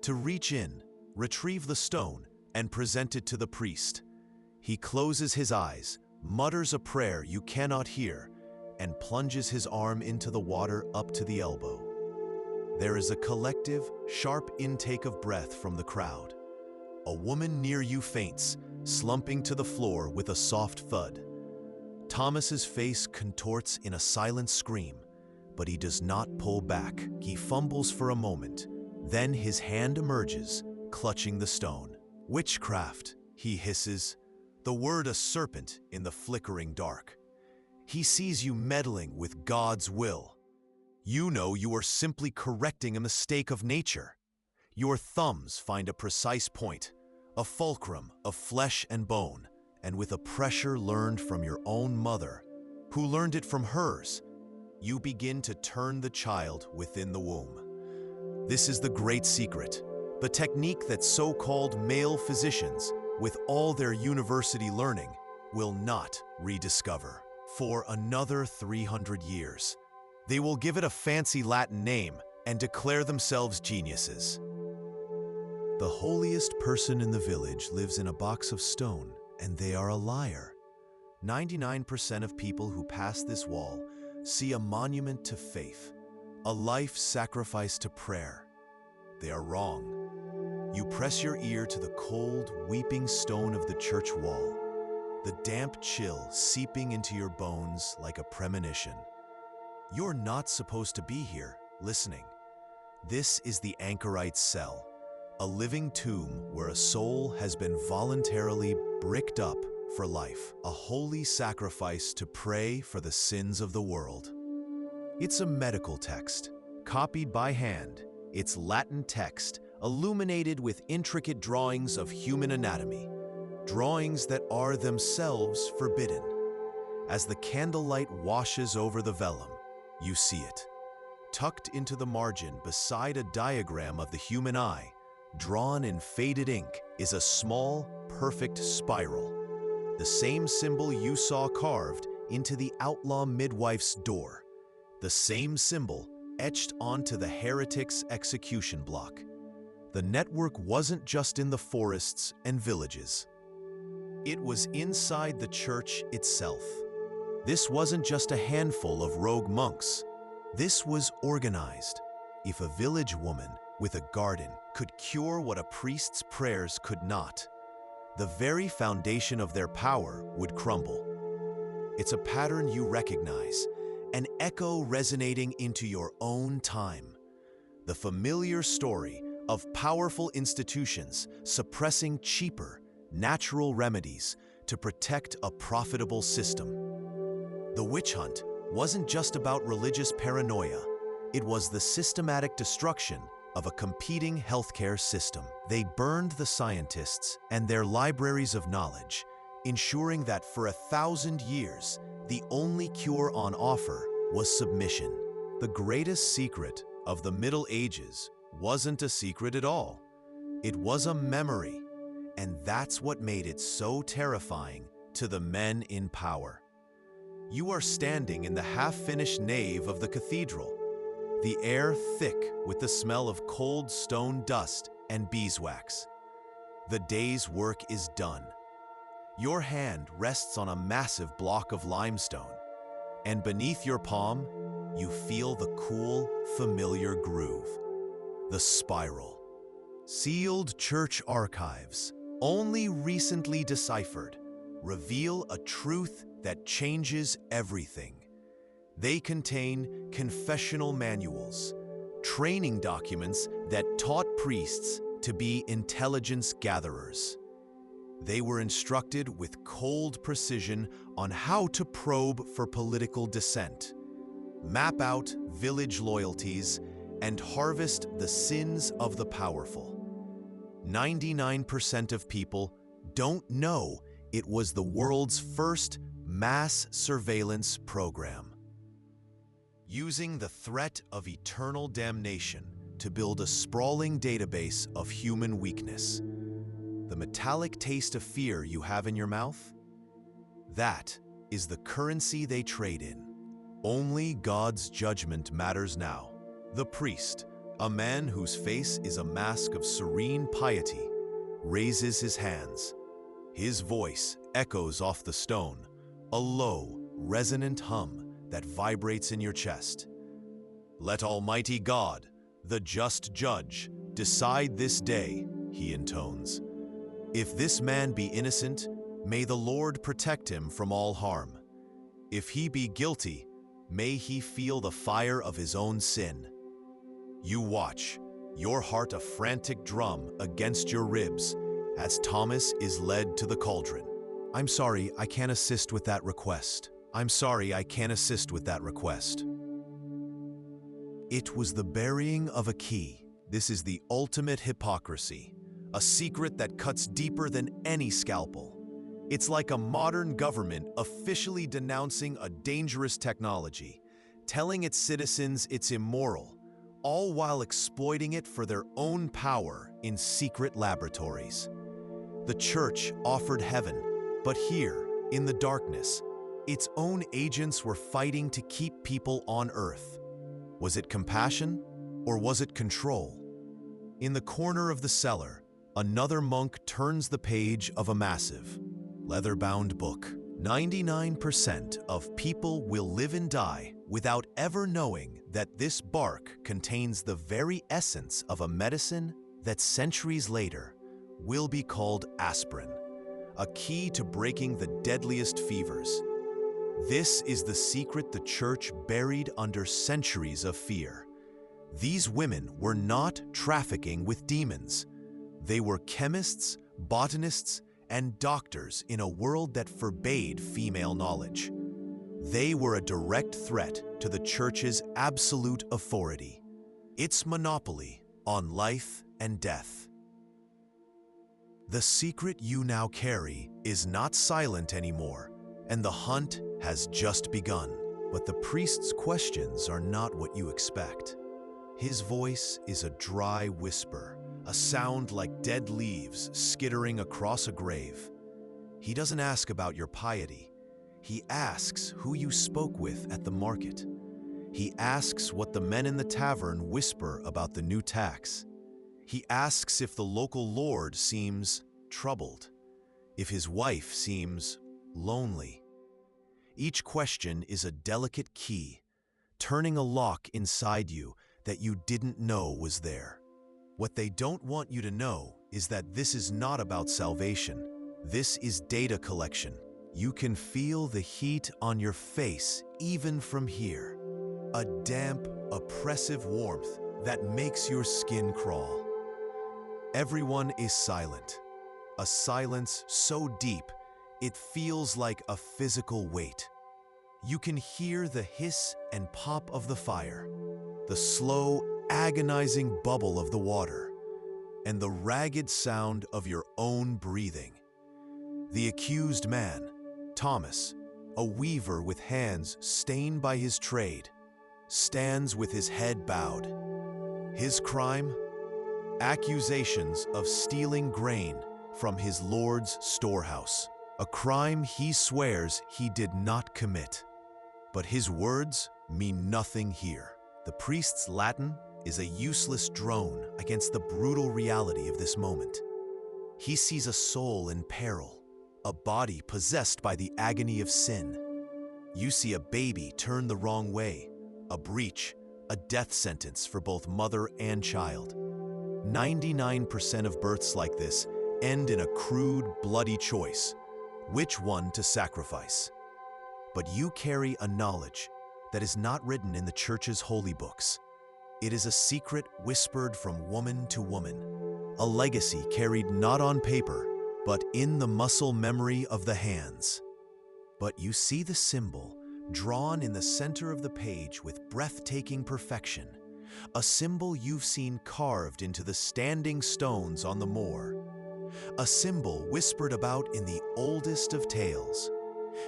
to reach in, retrieve the stone, and present it to the priest. He closes his eyes, mutters a prayer you cannot hear, and plunges his arm into the water up to the elbow. There is a collective, sharp intake of breath from the crowd. A woman near you faints, slumping to the floor with a soft thud. Thomas's face contorts in a silent scream, but he does not pull back. He fumbles for a moment, then his hand emerges, clutching the stone. "Witchcraft," he hisses, the word a serpent in the flickering dark. He sees you meddling with God's will. You know you are simply correcting a mistake of nature. Your thumbs find a precise point, a fulcrum of flesh and bone, and with a pressure learned from your own mother, who learned it from hers, you begin to turn the child within the womb. This is the great secret, the technique that so-called male physicians, with all their university learning, will not rediscover. For another 300 years, they will give it a fancy Latin name and declare themselves geniuses. The holiest person in the village lives in a box of stone, and they are a liar. 99% of people who pass this wall see a monument to faith, a life sacrificed to prayer. They are wrong. You press your ear to the cold, weeping stone of the church wall, the damp chill seeping into your bones like a premonition. You're not supposed to be here, listening. This is the anchorite's cell, a living tomb where a soul has been voluntarily bricked up for life, a holy sacrifice to pray for the sins of the world. It's a medical text, copied by hand, its Latin text illuminated with intricate drawings of human anatomy. drawings that are themselves forbidden. As the candlelight washes over the vellum, you see it. Tucked into the margin beside a diagram of the human eye, drawn in faded ink, is a small, perfect spiral. The same symbol you saw carved into the outlaw midwife's door. The same symbol etched onto the heretic's execution block. The network wasn't just in the forests and villages. It was inside the church itself. This wasn't just a handful of rogue monks. This was organized. If a village woman with a garden could cure what a priest's prayers could not, the very foundation of their power would crumble. It's a pattern you recognize, an echo resonating into your own time. The familiar story of powerful institutions suppressing cheaper, natural remedies to protect a profitable system. The witch hunt wasn't just about religious paranoia. It was the systematic destruction of a competing healthcare system. They burned the scientists and their libraries of knowledge, ensuring that for 1,000 years, the only cure on offer was submission. The greatest secret of the Middle Ages wasn't a secret at all. It was a memory, and that's what made it so terrifying to the men in power. You are standing in the half-finished nave of the cathedral, the air thick with the smell of cold stone dust and beeswax. The day's work is done. Your hand rests on a massive block of limestone, and beneath your palm, you feel the cool, familiar groove. The spiral. Sealed church archives, only recently deciphered, reveal a truth that changes everything. They contain confessional manuals, training documents that taught priests to be intelligence gatherers. They were instructed with cold precision on how to probe for political dissent, map out village loyalties, and harvest the sins of the powerful. 99% of people don't know it was the world's first mass surveillance program. Using the threat of eternal damnation to build a sprawling database of human weakness. The metallic taste of fear you have in your mouth? That is the currency they trade in. Only God's judgment matters now. The priest, a man whose face is a mask of serene piety, raises his hands. His voice echoes off the stone, a low, resonant hum that vibrates in your chest. Let Almighty God, the just judge, decide this day, he intones. If this man be innocent, may the Lord protect him from all harm. If he be guilty, may he feel the fire of his own sin. You watch, your heart a frantic drum against your ribs, as Thomas is led to the cauldron. I'm sorry, I can't assist with that request. I'm sorry, I can't assist with that request. It was the burying of a key. This is the ultimate hypocrisy, a secret that cuts deeper than any scalpel. It's like a modern government officially denouncing a dangerous technology, telling its citizens it's immoral, all while exploiting it for their own power in secret laboratories. The church offered heaven, but here, in the darkness, its own agents were fighting to keep people on earth. Was it compassion, or was it control? In the corner of the cellar, another monk turns the page of a massive, leather-bound book. 99% of people will live and die without ever knowing that this bark contains the very essence of a medicine that centuries later will be called aspirin, a key to breaking the deadliest fevers. This is the secret the church buried under centuries of fear. These women were not trafficking with demons. They were chemists, botanists, and doctors in a world that forbade female knowledge. They were a direct threat to the church's absolute authority, its monopoly on life and death. The secret you now carry is not silent anymore, and the hunt has just begun. But the priest's questions are not what you expect. His voice is a dry whisper, a sound like dead leaves skittering across a grave. He doesn't ask about your piety. He asks who you spoke with at the market. He asks what the men in the tavern whisper about the new tax. He asks if the local lord seems troubled, if his wife seems lonely. Each question is a delicate key, turning a lock inside you that you didn't know was there. What they don't want you to know is that this is not about salvation. This is data collection. You can feel the heat on your face even from here. A damp, oppressive warmth that makes your skin crawl. Everyone is silent. A silence so deep, it feels like a physical weight. You can hear the hiss and pop of the fire, the slow, agonizing bubble of the water, and the ragged sound of your own breathing. The accused man, Thomas, a weaver with hands stained by his trade, stands with his head bowed. His crime? Accusations of stealing grain from his lord's storehouse, a crime he swears he did not commit. But his words mean nothing here. The priest's Latin is a useless drone against the brutal reality of this moment. He sees a soul in peril, a body possessed by the agony of sin. You see a baby turn the wrong way, a breach, a death sentence for both mother and child. 99% of births like this end in a crude, bloody choice, which one to sacrifice. But you carry a knowledge that is not written in the church's holy books. It is a secret whispered from woman to woman, a legacy carried not on paper, but in the muscle memory of the hands. But you see the symbol drawn in the center of the page with breathtaking perfection, a symbol you've seen carved into the standing stones on the moor, a symbol whispered about in the oldest of tales.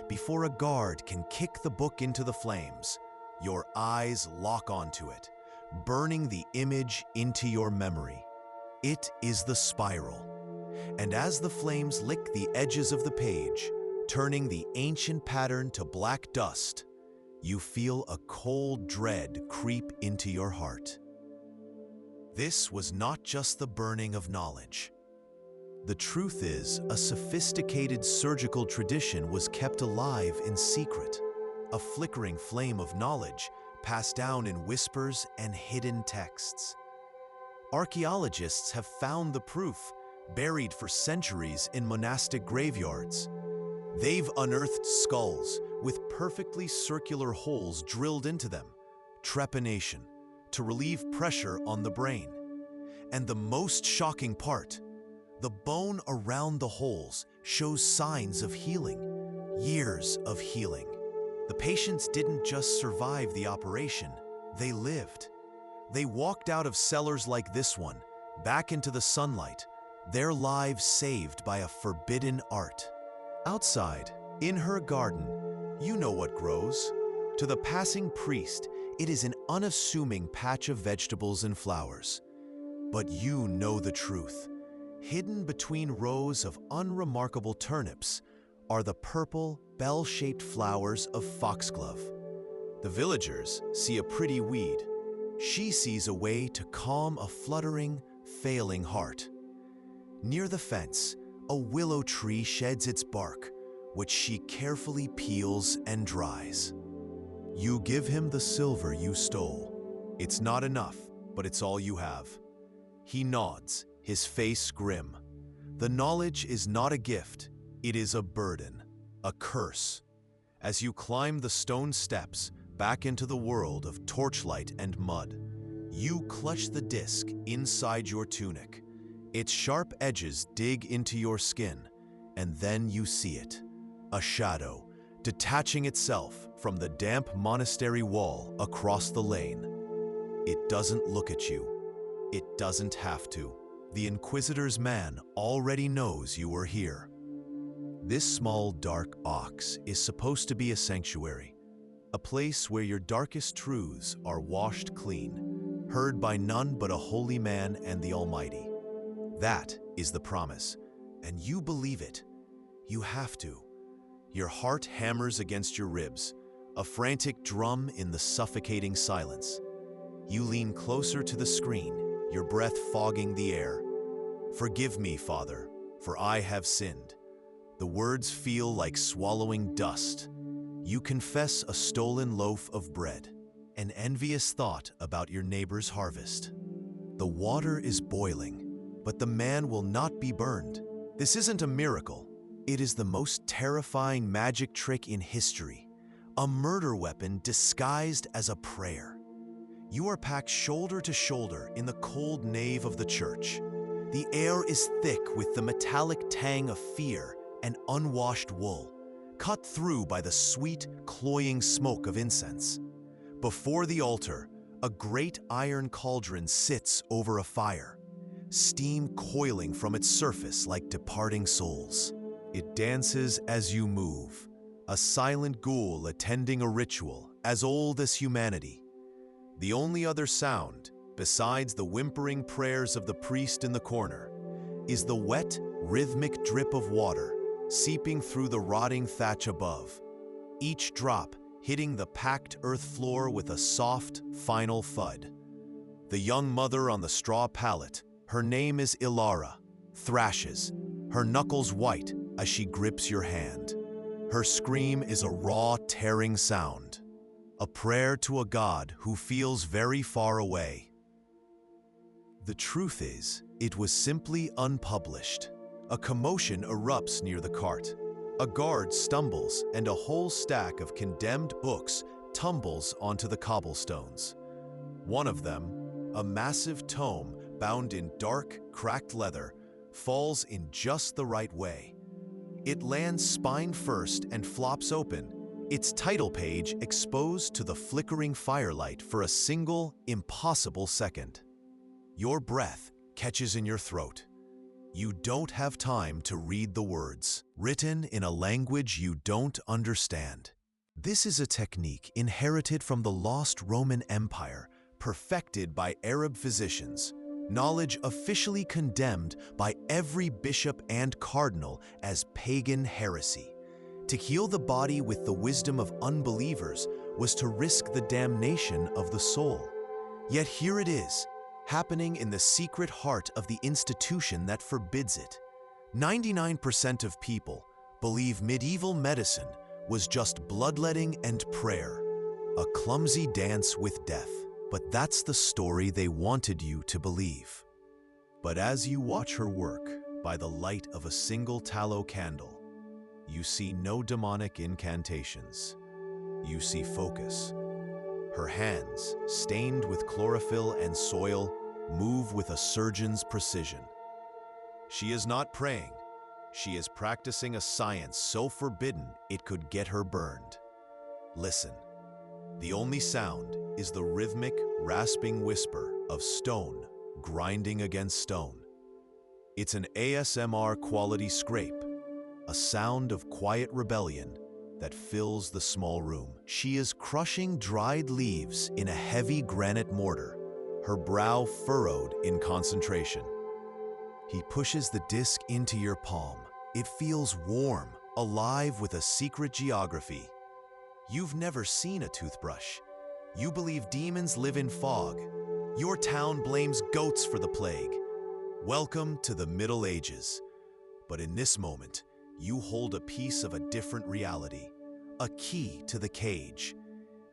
Before a guard can kick the book into the flames, your eyes lock onto it, burning the image into your memory. It is the spiral. And as the flames lick the edges of the page, turning the ancient pattern to black dust, you feel a cold dread creep into your heart. This was not just the burning of knowledge. The truth is, a sophisticated surgical tradition was kept alive in secret, a flickering flame of knowledge passed down in whispers and hidden texts. Archaeologists have found the proof, buried for centuries in monastic graveyards. They've unearthed skulls with perfectly circular holes drilled into them, trepanation, to relieve pressure on the brain. And the most shocking part, the bone around the holes shows signs of healing, years of healing. The patients didn't just survive the operation, they lived. They walked out of cellars like this one, back into the sunlight, their lives saved by a forbidden art. Outside, in her garden, you know what grows. To the passing priest, it is an unassuming patch of vegetables and flowers. But you know the truth. Hidden between rows of unremarkable turnips are the purple, bell-shaped flowers of foxglove. The villagers see a pretty weed. She sees a way to calm a fluttering, failing heart. Near the fence, a willow tree sheds its bark, which she carefully peels and dries. You give him the silver you stole. It's not enough, but it's all you have. He nods, his face grim. The knowledge is not a gift, it is a burden, a curse. As you climb the stone steps back into the world of torchlight and mud, you clutch the disc inside your tunic. Its sharp edges dig into your skin, and then you see it. A shadow, detaching itself from the damp monastery wall across the lane. It doesn't look at you. It doesn't have to. The Inquisitor's man already knows you are here. This small, dark ox is supposed to be a sanctuary, a place where your darkest truths are washed clean, heard by none but a holy man and the Almighty. That is the promise, and you believe it. You have to. Your heart hammers against your ribs, a frantic drum in the suffocating silence. You lean closer to the screen, your breath fogging the air. "Forgive me, Father, for I have sinned." The words feel like swallowing dust. You confess a stolen loaf of bread, an envious thought about your neighbor's harvest. The water is boiling, but the man will not be burned. This isn't a miracle. It is the most terrifying magic trick in history, a murder weapon disguised as a prayer. You are packed shoulder to shoulder in the cold nave of the church. The air is thick with the metallic tang of fear and unwashed wool, cut through by the sweet, cloying smoke of incense. Before the altar, a great iron cauldron sits over a fire, steam coiling from its surface like departing souls. It dances as you move, a silent ghoul attending a ritual as old as humanity. The only other sound, besides the whimpering prayers of the priest in the corner, is the wet, rhythmic drip of water seeping through the rotting thatch above, each drop hitting the packed earth floor with a soft, final thud. The young mother on the straw pallet, her name is Ilara, thrashes, her knuckles white as she grips your hand. Her scream is a raw, tearing sound, a prayer to a god who feels very far away. The truth is, it was simply unpublished. A commotion erupts near the cart. A guard stumbles and a whole stack of condemned books tumbles onto the cobblestones. One of them, a massive tome bound in dark, cracked leather, falls in just the right way. It lands spine first and flops open, its title page exposed to the flickering firelight for a single, impossible second. Your breath catches in your throat. You don't have time to read the words, written in a language you don't understand. This is a technique inherited from the lost Roman Empire, perfected by Arab physicians, knowledge officially condemned by every bishop and cardinal as pagan heresy. To heal the body with the wisdom of unbelievers was to risk the damnation of the soul. Yet here it is, happening in the secret heart of the institution that forbids it. 99% of people believe medieval medicine was just bloodletting and prayer, a clumsy dance with death. But that's the story they wanted you to believe. But as you watch her work by the light of a single tallow candle, you see no demonic incantations. You see focus. Her hands, stained with chlorophyll and soil, move with a surgeon's precision. She is not praying. She is practicing a science so forbidden it could get her burned. Listen. The only sound is the rhythmic, rasping whisper of stone grinding against stone. It's an ASMR quality scrape, a sound of quiet rebellion that fills the small room. She is crushing dried leaves in a heavy granite mortar, her brow furrowed in concentration. He pushes the disc into your palm. It feels warm, alive with a secret geography. You've never seen a toothbrush. You believe demons live in fog. Your town blames goats for the plague. Welcome to the Middle Ages. But in this moment, you hold a piece of a different reality, a key to the cage.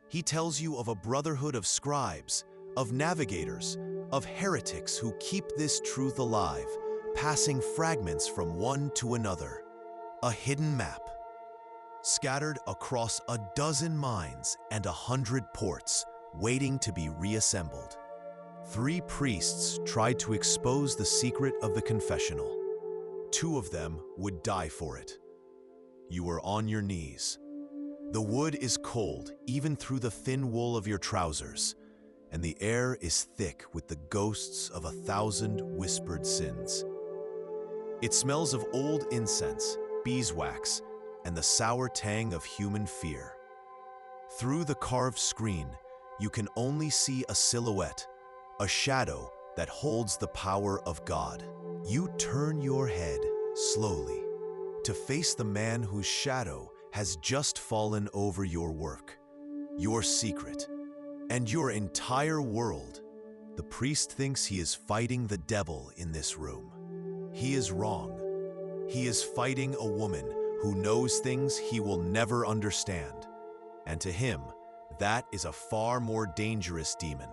He tells you of a brotherhood of scribes, of navigators, of heretics who keep this truth alive, passing fragments from one to another. A hidden map, scattered across a dozen mines and 100 ports, waiting to be reassembled. 3 priests tried to expose the secret of the confessional. 2 of them would die for it. You are on your knees. The wood is cold, even through the thin wool of your trousers. and the air is thick with the ghosts of 1,000 whispered sins. It smells of old incense, beeswax, and the sour tang of human fear. Through the carved screen, you can only see a silhouette, a shadow that holds the power of God. You turn your head slowly to face the man whose shadow has just fallen over your work, your secret, and your entire world. The priest thinks he is fighting the devil in this room. He is wrong. He is fighting a woman who knows things he will never understand. And to him, that is a far more dangerous demon.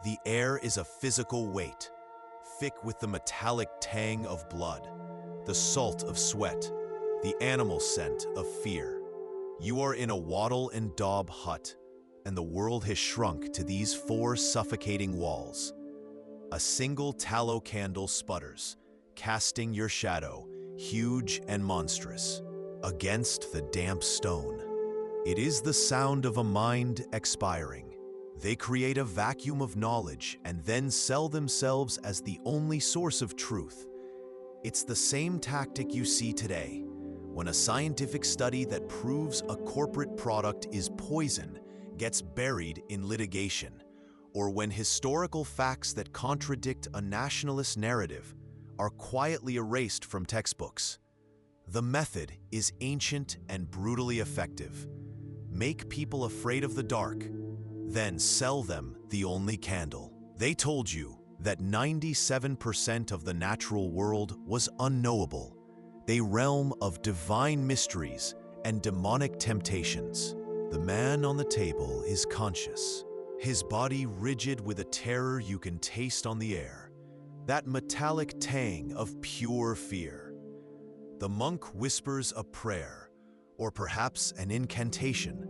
The air is a physical weight, thick with the metallic tang of blood, the salt of sweat, the animal scent of fear. You are in a wattle and daub hut, and the world has shrunk to these 4 suffocating walls. A single tallow candle sputters, casting your shadow, huge and monstrous, against the damp stone. It is the sound of a mind expiring. They create a vacuum of knowledge and then sell themselves as the only source of truth. It's the same tactic you see today, when a scientific study that proves a corporate product is poison gets buried in litigation, or when historical facts that contradict a nationalist narrative are quietly erased from textbooks. The method is ancient and brutally effective. Make people afraid of the dark, then sell them the only candle. They told you that 97% of the natural world was unknowable, a realm of divine mysteries and demonic temptations. The man on the table is conscious, his body rigid with a terror you can taste on the air, that metallic tang of pure fear. The monk whispers a prayer, or perhaps an incantation,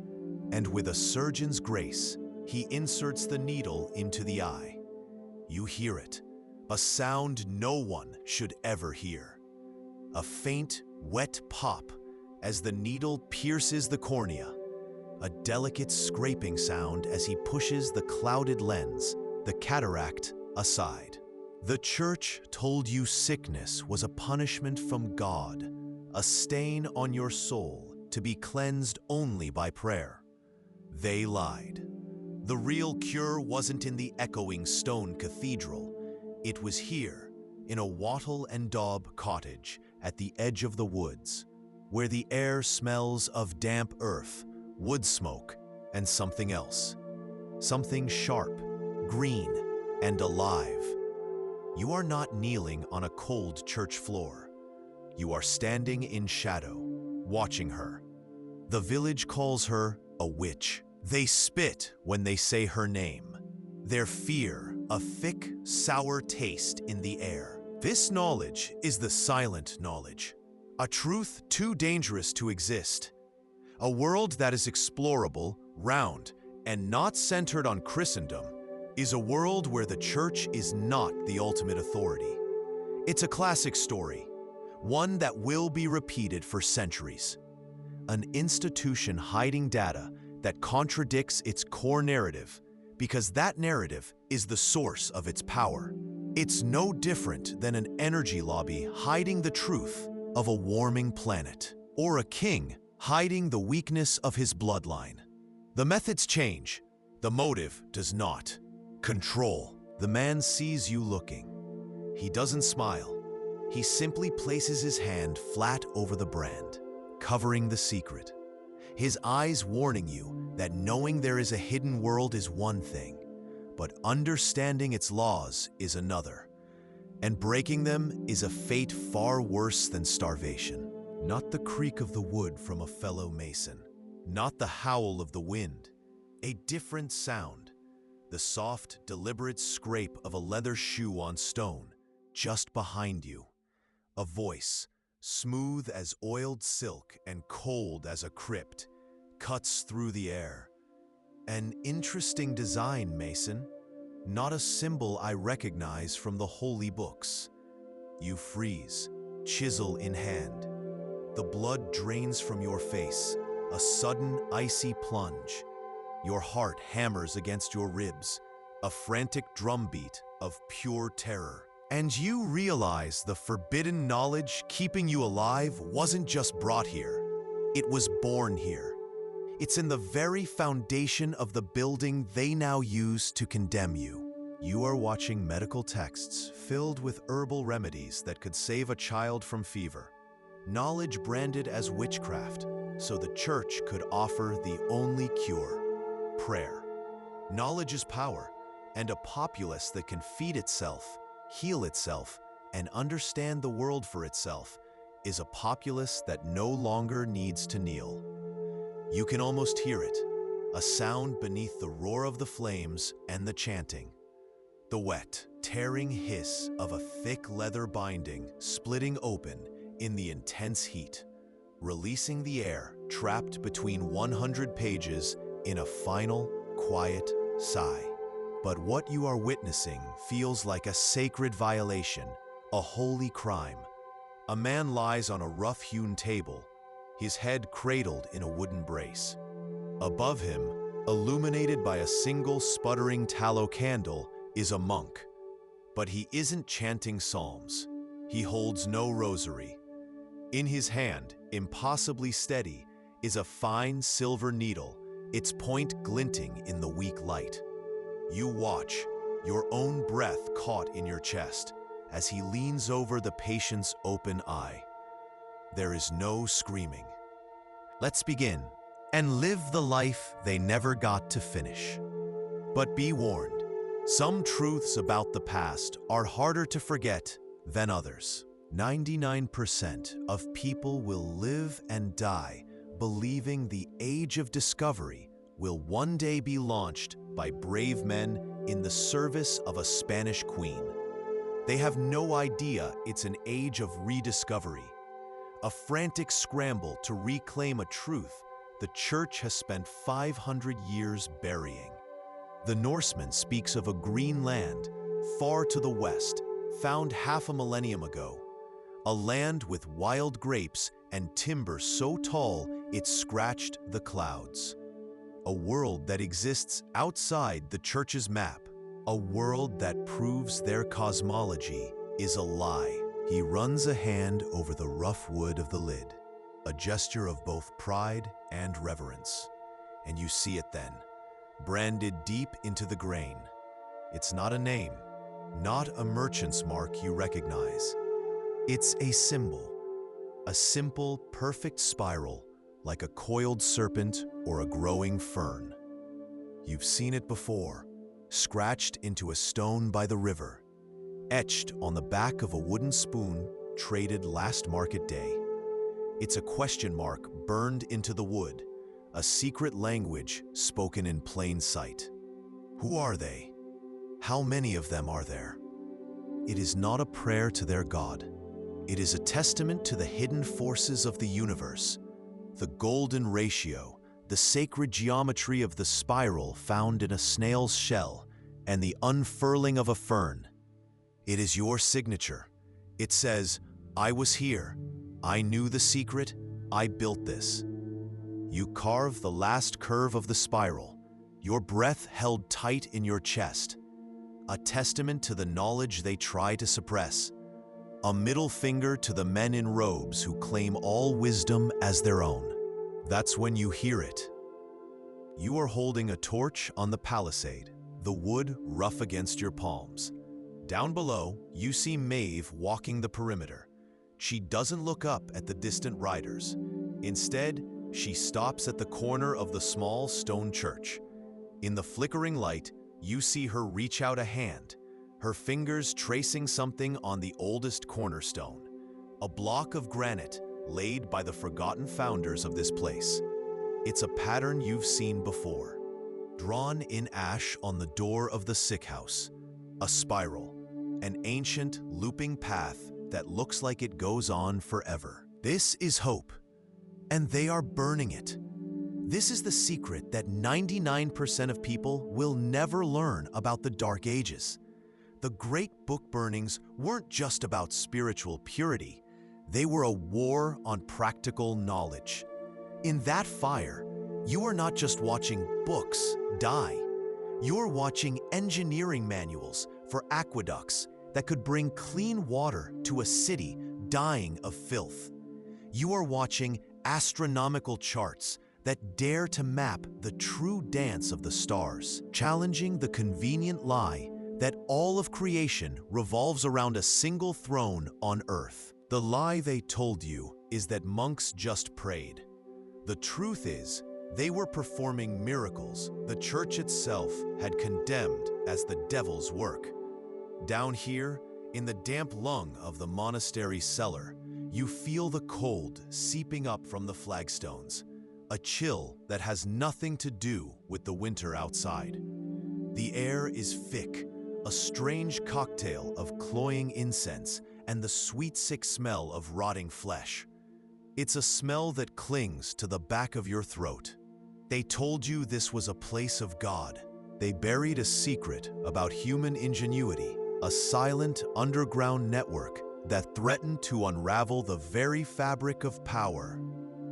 and with a surgeon's grace, he inserts the needle into the eye. You hear it, a sound no one should ever hear. A faint, wet pop as the needle pierces the cornea, a delicate scraping sound as he pushes the clouded lens, the cataract, aside. The church told you sickness was a punishment from God, a stain on your soul to be cleansed only by prayer. They lied. The real cure wasn't in the echoing stone cathedral. It was here, in a wattle and daub cottage at the edge of the woods, where the air smells of damp earth, wood smoke, and something else. Something sharp, green, and alive. You are not kneeling on a cold church floor. You are standing in shadow, watching her. The village calls her a witch. They spit when they say her name. Their fear, a thick, sour taste in the air. This knowledge is the silent knowledge, a truth too dangerous to exist. A world that is explorable, round, and not centered on Christendom is a world where the church is not the ultimate authority. It's a classic story, one that will be repeated for centuries. An institution hiding data that contradicts its core narrative because that narrative is the source of its power. It's no different than an energy lobby hiding the truth of a warming planet, or a king hiding the weakness of his bloodline. The methods change, the motive does not. Control. The man sees you looking. He doesn't smile. He simply places his hand flat over the brand, covering the secret. His eyes warning you that knowing there is a hidden world is one thing, but understanding its laws is another. And breaking them is a fate far worse than starvation. Not the creak of the wood from a fellow mason, not the howl of the wind, a different sound. The soft, deliberate scrape of a leather shoe on stone, just behind you. A voice, smooth as oiled silk and cold as a crypt, cuts through the air. An interesting design, Mason. Not a symbol I recognize from the holy books. You freeze, chisel in hand. The blood drains from your face, a sudden icy plunge. Your heart hammers against your ribs, a frantic drumbeat of pure terror. And you realize the forbidden knowledge keeping you alive wasn't just brought here. It was born here. It's in the very foundation of the building they now use to condemn you. You are watching medical texts filled with herbal remedies that could save a child from fever. Knowledge branded as witchcraft, so the church could offer the only cure: prayer. Knowledge is power, and a populace that can feed itself, heal itself, and understand the world for itself is a populace that no longer needs to kneel. You can almost hear it, a sound beneath the roar of the flames and the chanting. The wet, tearing hiss of a thick leather binding splitting open in the intense heat, releasing the air trapped between 100 pages in a final, quiet sigh. But what you are witnessing feels like a sacred violation, a holy crime. A man lies on a rough-hewn table, his head cradled in a wooden brace. Above him, illuminated by a single sputtering tallow candle, is a monk. But he isn't chanting psalms. He holds no rosary. In his hand, impossibly steady, is a fine silver needle, its point glinting in the weak light. You watch, your own breath caught in your chest, as he leans over the patient's open eye. There is no screaming. Let's begin and live the life they never got to finish. But be warned, some truths about the past are harder to forget than others. 99% of people will live and die believing the age of discovery will one day be launched by brave men in the service of a Spanish queen. They have no idea it's an age of rediscovery, a frantic scramble to reclaim a truth the church has spent 500 years burying. The Norseman speaks of a green land far to the west, found half a millennium ago, a land with wild grapes and timber so tall it scratched the clouds. A world that exists outside the church's map, a world that proves their cosmology is a lie. He runs a hand over the rough wood of the lid, a gesture of both pride and reverence. And you see it then, branded deep into the grain. It's not a name, not a merchant's mark you recognize. It's a symbol, a simple, perfect spiral like a coiled serpent or a growing fern. You've seen it before, scratched into a stone by the river, etched on the back of a wooden spoon traded last market day. It's a question mark burned into the wood, a secret language spoken in plain sight. Who are they? How many of them are there? It is not a prayer to their God. It is a testament to the hidden forces of the universe, the golden ratio, the sacred geometry of the spiral found in a snail's shell, and the unfurling of a fern. It is your signature. It says, I was here. I knew the secret. I built this. You carve the last curve of the spiral, your breath held tight in your chest, a testament to the knowledge they try to suppress, a middle finger to the men in robes who claim all wisdom as their own. That's when you hear it. You are holding a torch on the palisade, the wood rough against your palms. Down below, you see Maeve walking the perimeter. She doesn't look up at the distant riders. Instead, she stops at the corner of the small stone church. In the flickering light, you see her reach out a hand, her fingers tracing something on the oldest cornerstone, a block of granite laid by the forgotten founders of this place. It's a pattern you've seen before, drawn in ash on the door of the sick house, a spiral, an ancient looping path that looks like it goes on forever. This is hope, and they are burning it. This is the secret that 99% of people will never learn about the Dark Ages. The great book burnings weren't just about spiritual purity. They were a war on practical knowledge. In that fire, you are not just watching books die. You're watching engineering manuals for aqueducts that could bring clean water to a city dying of filth. You are watching astronomical charts that dare to map the true dance of the stars, challenging the convenient lie that all of creation revolves around a single throne on Earth. The lie they told you is that monks just prayed. The truth is, they were performing miracles the church itself had condemned as the devil's work. Down here, in the damp lung of the monastery cellar, you feel the cold seeping up from the flagstones, a chill that has nothing to do with the winter outside. The air is thick, a strange cocktail of cloying incense and the sweet, sick smell of rotting flesh. It's a smell that clings to the back of your throat. They told you this was a place of God. They buried a secret about human ingenuity, a silent underground network that threatened to unravel the very fabric of power.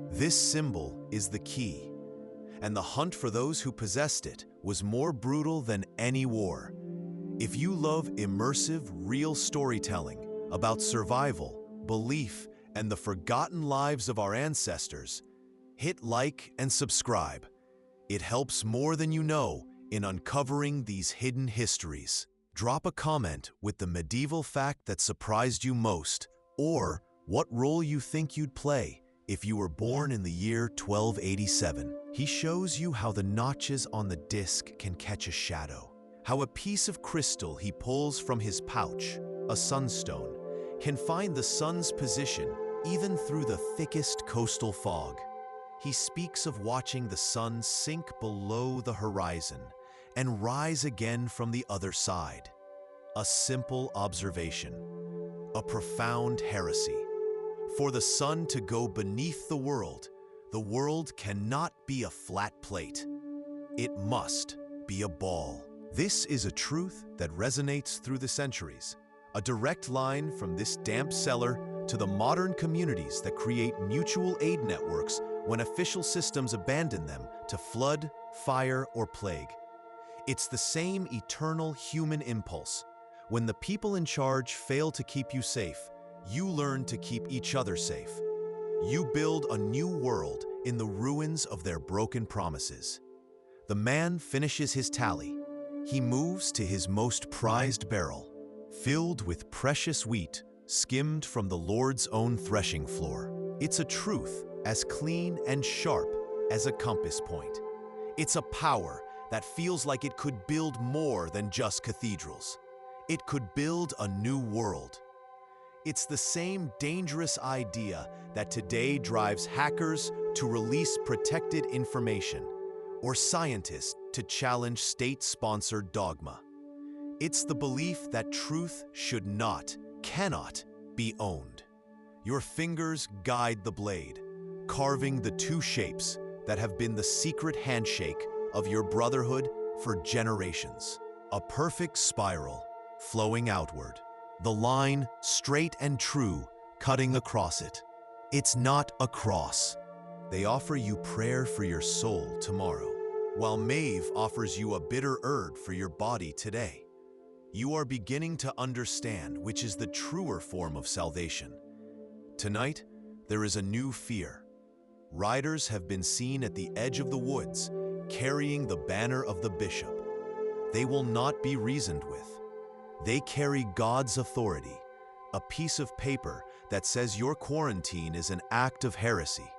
This symbol is the key, and the hunt for those who possessed it was more brutal than any war. If you love immersive, real storytelling about survival, belief, and the forgotten lives of our ancestors, hit like and subscribe. It helps more than you know in uncovering these hidden histories. Drop a comment with the medieval fact that surprised you most, or what role you think you'd play if you were born in the year 1287. He shows you how the notches on the disc can catch a shadow, how a piece of crystal he pulls from his pouch, a sunstone, can find the sun's position even through the thickest coastal fog. He speaks of watching the sun sink below the horizon and rise again from the other side. A simple observation, a profound heresy. For the sun to go beneath the world cannot be a flat plate. It must be a ball. This is a truth that resonates through the centuries, a direct line from this damp cellar to the modern communities that create mutual aid networks when official systems abandon them to flood, fire, or plague. It's the same eternal human impulse. When the people in charge fail to keep you safe, you learn to keep each other safe. You build a new world in the ruins of their broken promises. The man finishes his tally. He moves to his most prized barrel, filled with precious wheat skimmed from the Lord's own threshing floor. It's a truth as clean and sharp as a compass point. It's a power that feels like it could build more than just cathedrals. It could build a new world. It's the same dangerous idea that today drives hackers to release protected information, or scientists to challenge state-sponsored dogma. It's the belief that truth should not, cannot be owned. Your fingers guide the blade, carving the two shapes that have been the secret handshake of your brotherhood for generations. A perfect spiral flowing outward, the line straight and true cutting across it. It's not a cross. They offer you prayer for your soul tomorrow, while Maeve offers you a bitter herb for your body today. You are beginning to understand which is the truer form of salvation. Tonight, there is a new fear. Riders have been seen at the edge of the woods, carrying the banner of the bishop. They will not be reasoned with. They carry God's authority, a piece of paper that says your quarantine is an act of heresy.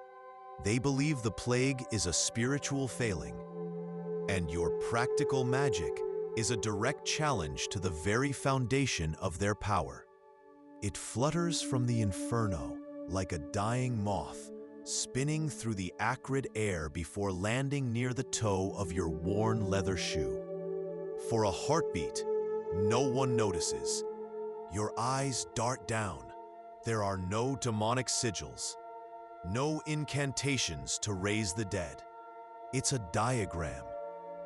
They believe the plague is a spiritual failing, and your practical magic is a direct challenge to the very foundation of their power. It flutters from the inferno like a dying moth, spinning through the acrid air before landing near the toe of your worn leather shoe. For a heartbeat, no one notices. Your eyes dart down. There are no demonic sigils, no incantations to raise the dead. It's a diagram,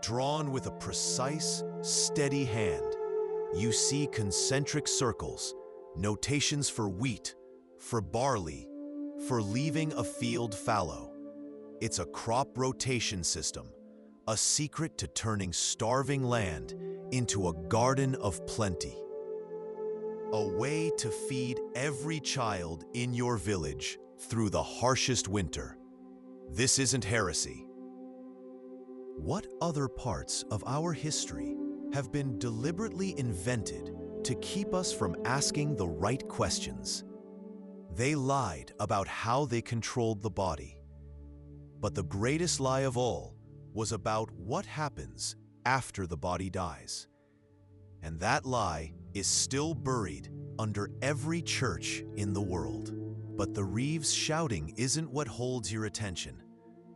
drawn with a precise, steady hand. You see concentric circles, notations for wheat, for barley, for leaving a field fallow. It's a crop rotation system, a secret to turning starving land into a garden of plenty. A way to feed every child in your village through the harshest winter. This isn't heresy. What other parts of our history have been deliberately invented to keep us from asking the right questions? They lied about how they controlled the body. But the greatest lie of all was about what happens after the body dies. And that lie is still buried under every church in the world. But the Reeves shouting isn't what holds your attention.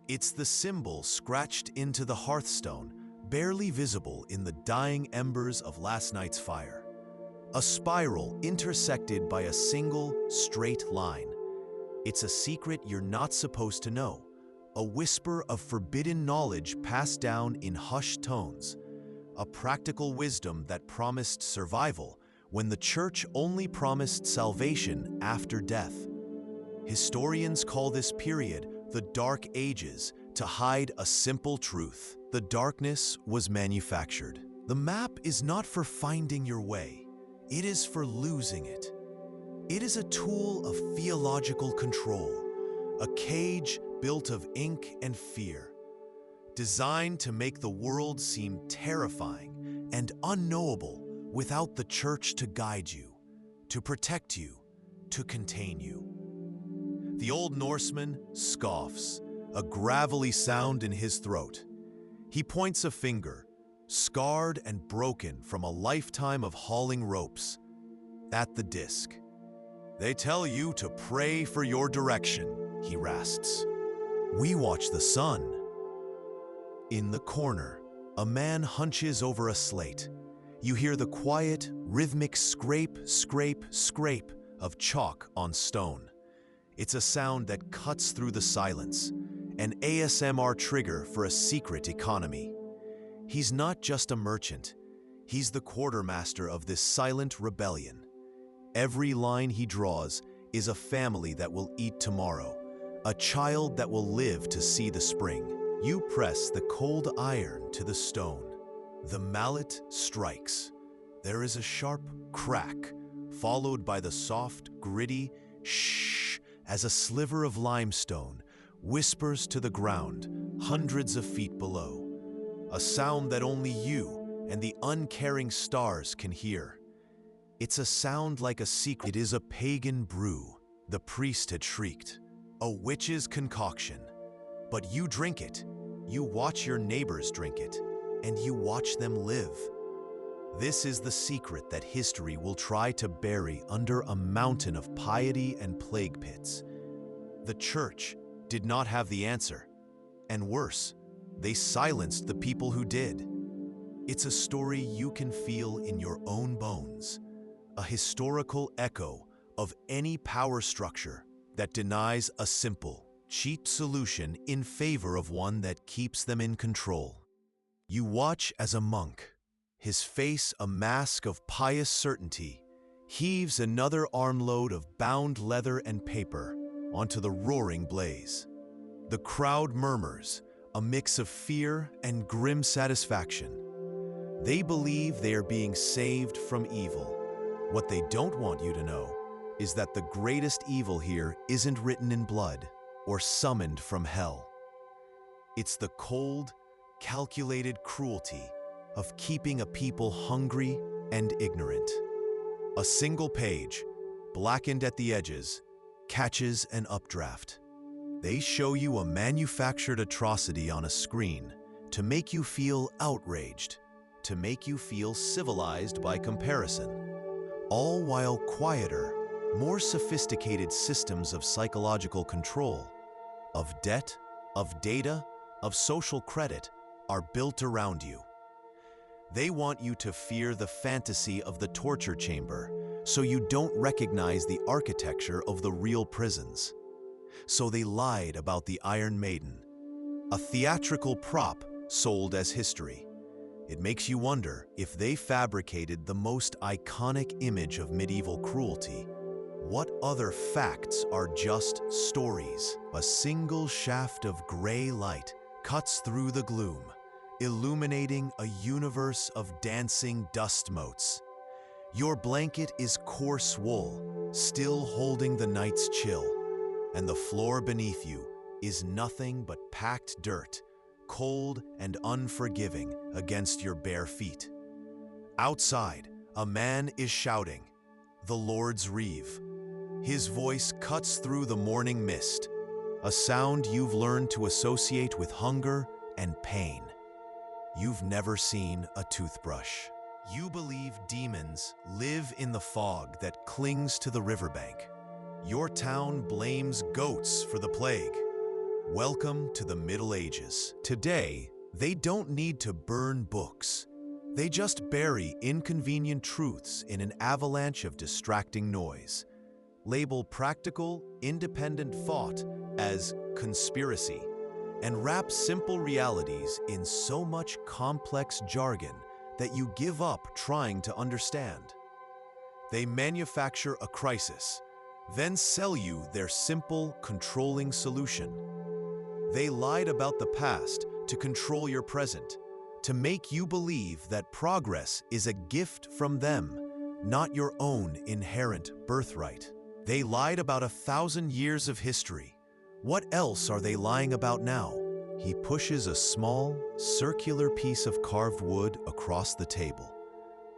It's the symbol scratched into the hearthstone, barely visible in the dying embers of last night's fire. A spiral intersected by a single, straight line. It's a secret you're not supposed to know, a whisper of forbidden knowledge passed down in hushed tones, a practical wisdom that promised survival when the church only promised salvation after death. Historians call this period the Dark Ages to hide a simple truth. The darkness was manufactured. The map is not for finding your way. It is for losing it. It is a tool of theological control, a cage built of ink and fear, designed to make the world seem terrifying and unknowable without the church to guide you, to protect you, to contain you. The old Norseman scoffs, a gravelly sound in his throat. He points a finger, scarred and broken from a lifetime of hauling ropes, at the disc. They tell you to pray for your direction, he rasps. We watch the sun. In the corner, a man hunches over a slate. You hear the quiet, rhythmic scrape, scrape, scrape of chalk on stone. It's a sound that cuts through the silence, an ASMR trigger for a secret economy. He's not just a merchant, he's the quartermaster of this silent rebellion. Every line he draws is a family that will eat tomorrow, a child that will live to see the spring. You press the cold iron to the stone. The mallet strikes. There is a sharp crack, followed by the soft, gritty shh as a sliver of limestone whispers to the ground hundreds of feet below. A sound that only you and the uncaring stars can hear. It's a sound like a secret. It is a pagan brew, the priest had shrieked. A witch's concoction. But you drink it. You watch your neighbors drink it, and you watch them live. This is the secret that history will try to bury under a mountain of piety and plague pits. The church did not have the answer. And worse, they silenced the people who did. It's a story you can feel in your own bones, a historical echo of any power structure that denies a simple, cheap solution in favor of one that keeps them in control. You watch as a monk, his face a mask of pious certainty, heaves another armload of bound leather and paper onto the roaring blaze. The crowd murmurs, a mix of fear and grim satisfaction. They believe they are being saved from evil. What they don't want you to know is that the greatest evil here isn't written in blood or summoned from hell. It's the cold, calculated cruelty of keeping a people hungry and ignorant. A single page, blackened at the edges, catches an updraft. They show you a manufactured atrocity on a screen to make you feel outraged, to make you feel civilized by comparison, all while quieter, more sophisticated systems of psychological control, of debt, of data, of social credit are built around you. They want you to fear the fantasy of the torture chamber, so you don't recognize the architecture of the real prisons. So they lied about the Iron Maiden, a theatrical prop sold as history. It makes you wonder if they fabricated the most iconic image of medieval cruelty. What other facts are just stories? A single shaft of gray light cuts through the gloom, illuminating a universe of dancing dust motes. Your blanket is coarse wool, still holding the night's chill, and the floor beneath you is nothing but packed dirt, cold and unforgiving against your bare feet. Outside, a man is shouting, the Lord's Reeve. His voice cuts through the morning mist, a sound you've learned to associate with hunger and pain. You've never seen a toothbrush. You believe demons live in the fog that clings to the riverbank. Your town blames goats for the plague. Welcome to the Middle Ages. Today, they don't need to burn books. They just bury inconvenient truths in an avalanche of distracting noise. Label practical, independent thought as conspiracy, and wrap simple realities in so much complex jargon that you give up trying to understand. They manufacture a crisis, then sell you their simple, controlling solution. They lied about the past to control your present, to make you believe that progress is a gift from them, not your own inherent birthright. They lied about 1,000 years of history. What else are they lying about now? He pushes a small, circular piece of carved wood across the table.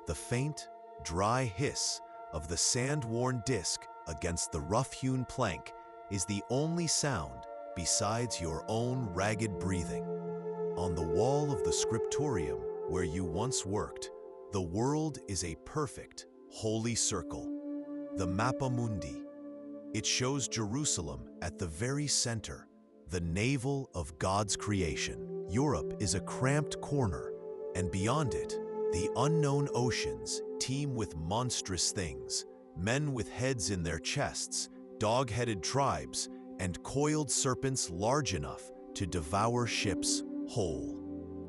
The faint, dry hiss of the sand-worn disc against the rough-hewn plank is the only sound besides your own ragged breathing. On the wall of the scriptorium where you once worked, the world is a perfect, holy circle, the Mappa Mundi. It shows Jerusalem at the very center, the navel of God's creation. Europe is a cramped corner, and beyond it, the unknown oceans teem with monstrous things, men with heads in their chests, dog-headed tribes, and coiled serpents large enough to devour ships whole.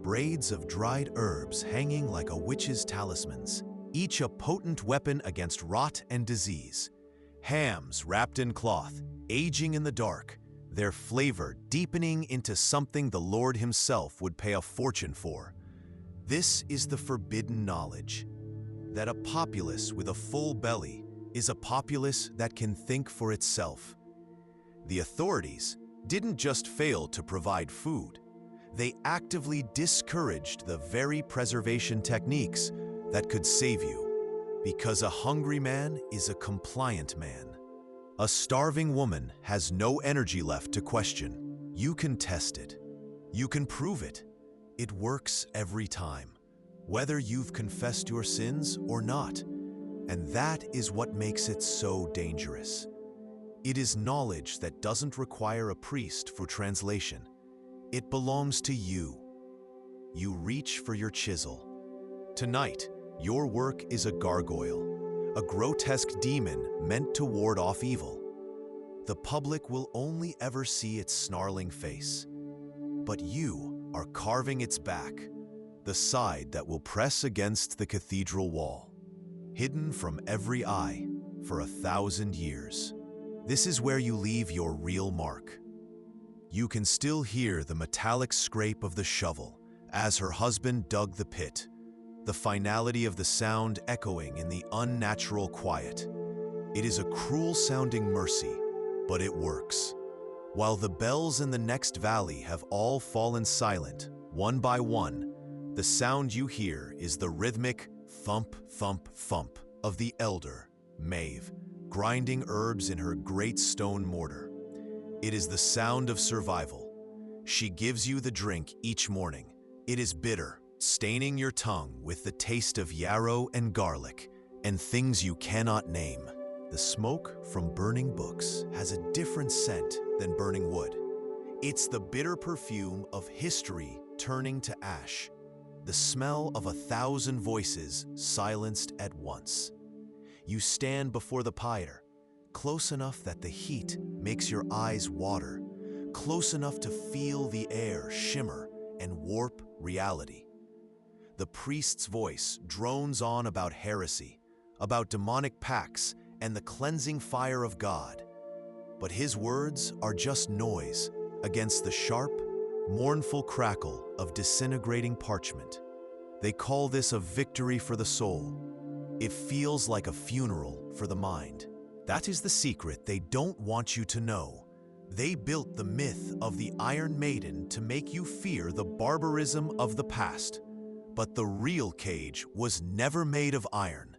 Braids of dried herbs hanging like a witch's talismans, each a potent weapon against rot and disease. Hams wrapped in cloth, aging in the dark, their flavor deepening into something the Lord himself would pay a fortune for. This is the forbidden knowledge, that a populace with a full belly is a populace that can think for itself. The authorities didn't just fail to provide food, they actively discouraged the very preservation techniques that could save you, because a hungry man is a compliant man. A starving woman has no energy left to question. You can test it. You can prove it. It works every time, whether you've confessed your sins or not. And that is what makes it so dangerous. It is knowledge that doesn't require a priest for translation. It belongs to you. You reach for your chisel. Tonight, your work is a gargoyle, a grotesque demon meant to ward off evil. The public will only ever see its snarling face, but you are carving its back, the side that will press against the cathedral wall, hidden from every eye for 1,000 years. This is where you leave your real mark. You can still hear the metallic scrape of the shovel as her husband dug the pit, the finality of the sound echoing in the unnatural quiet. It is a cruel-sounding mercy, but it works. While the bells in the next valley have all fallen silent, one by one, the sound you hear is the rhythmic thump, thump, thump of the elder, Maeve, grinding herbs in her great stone mortar. It is the sound of survival. She gives you the drink each morning. It is bitter, staining your tongue with the taste of yarrow and garlic, and things you cannot name. The smoke from burning books has a different scent than burning wood. It's the bitter perfume of history turning to ash, the smell of 1,000 voices silenced at once. You stand before the pyre, close enough that the heat makes your eyes water, close enough to feel the air shimmer and warp reality. The priest's voice drones on about heresy, about demonic pacts and the cleansing fire of God. But his words are just noise against the sharp, mournful crackle of disintegrating parchment. They call this a victory for the soul. It feels like a funeral for the mind. That is the secret they don't want you to know. They built the myth of the Iron Maiden to make you fear the barbarism of the past. But the real cage was never made of iron.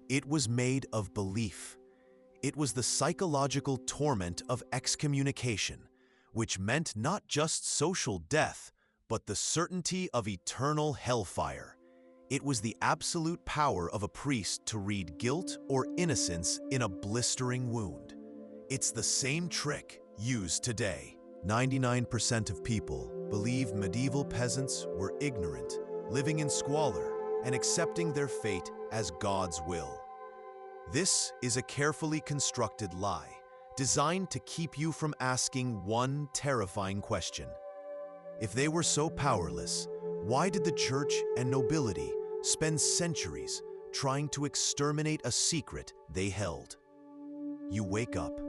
It was made of belief. It was the psychological torment of excommunication, which meant not just social death, but the certainty of eternal hellfire. It was the absolute power of a priest to read guilt or innocence in a blistering wound. It's the same trick used today. 99% of people believe medieval peasants were ignorant, living in squalor, and accepting their fate as God's will. This is a carefully constructed lie, designed to keep you from asking one terrifying question. If they were so powerless, why did the church and nobility spend centuries trying to exterminate a secret they held? You wake up,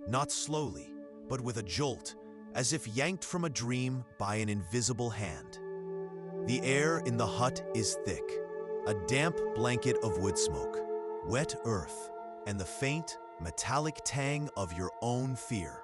not slowly, but with a jolt, as if yanked from a dream by an invisible hand. The air in the hut is thick, a damp blanket of wood smoke, wet earth, and the faint, metallic tang of your own fear.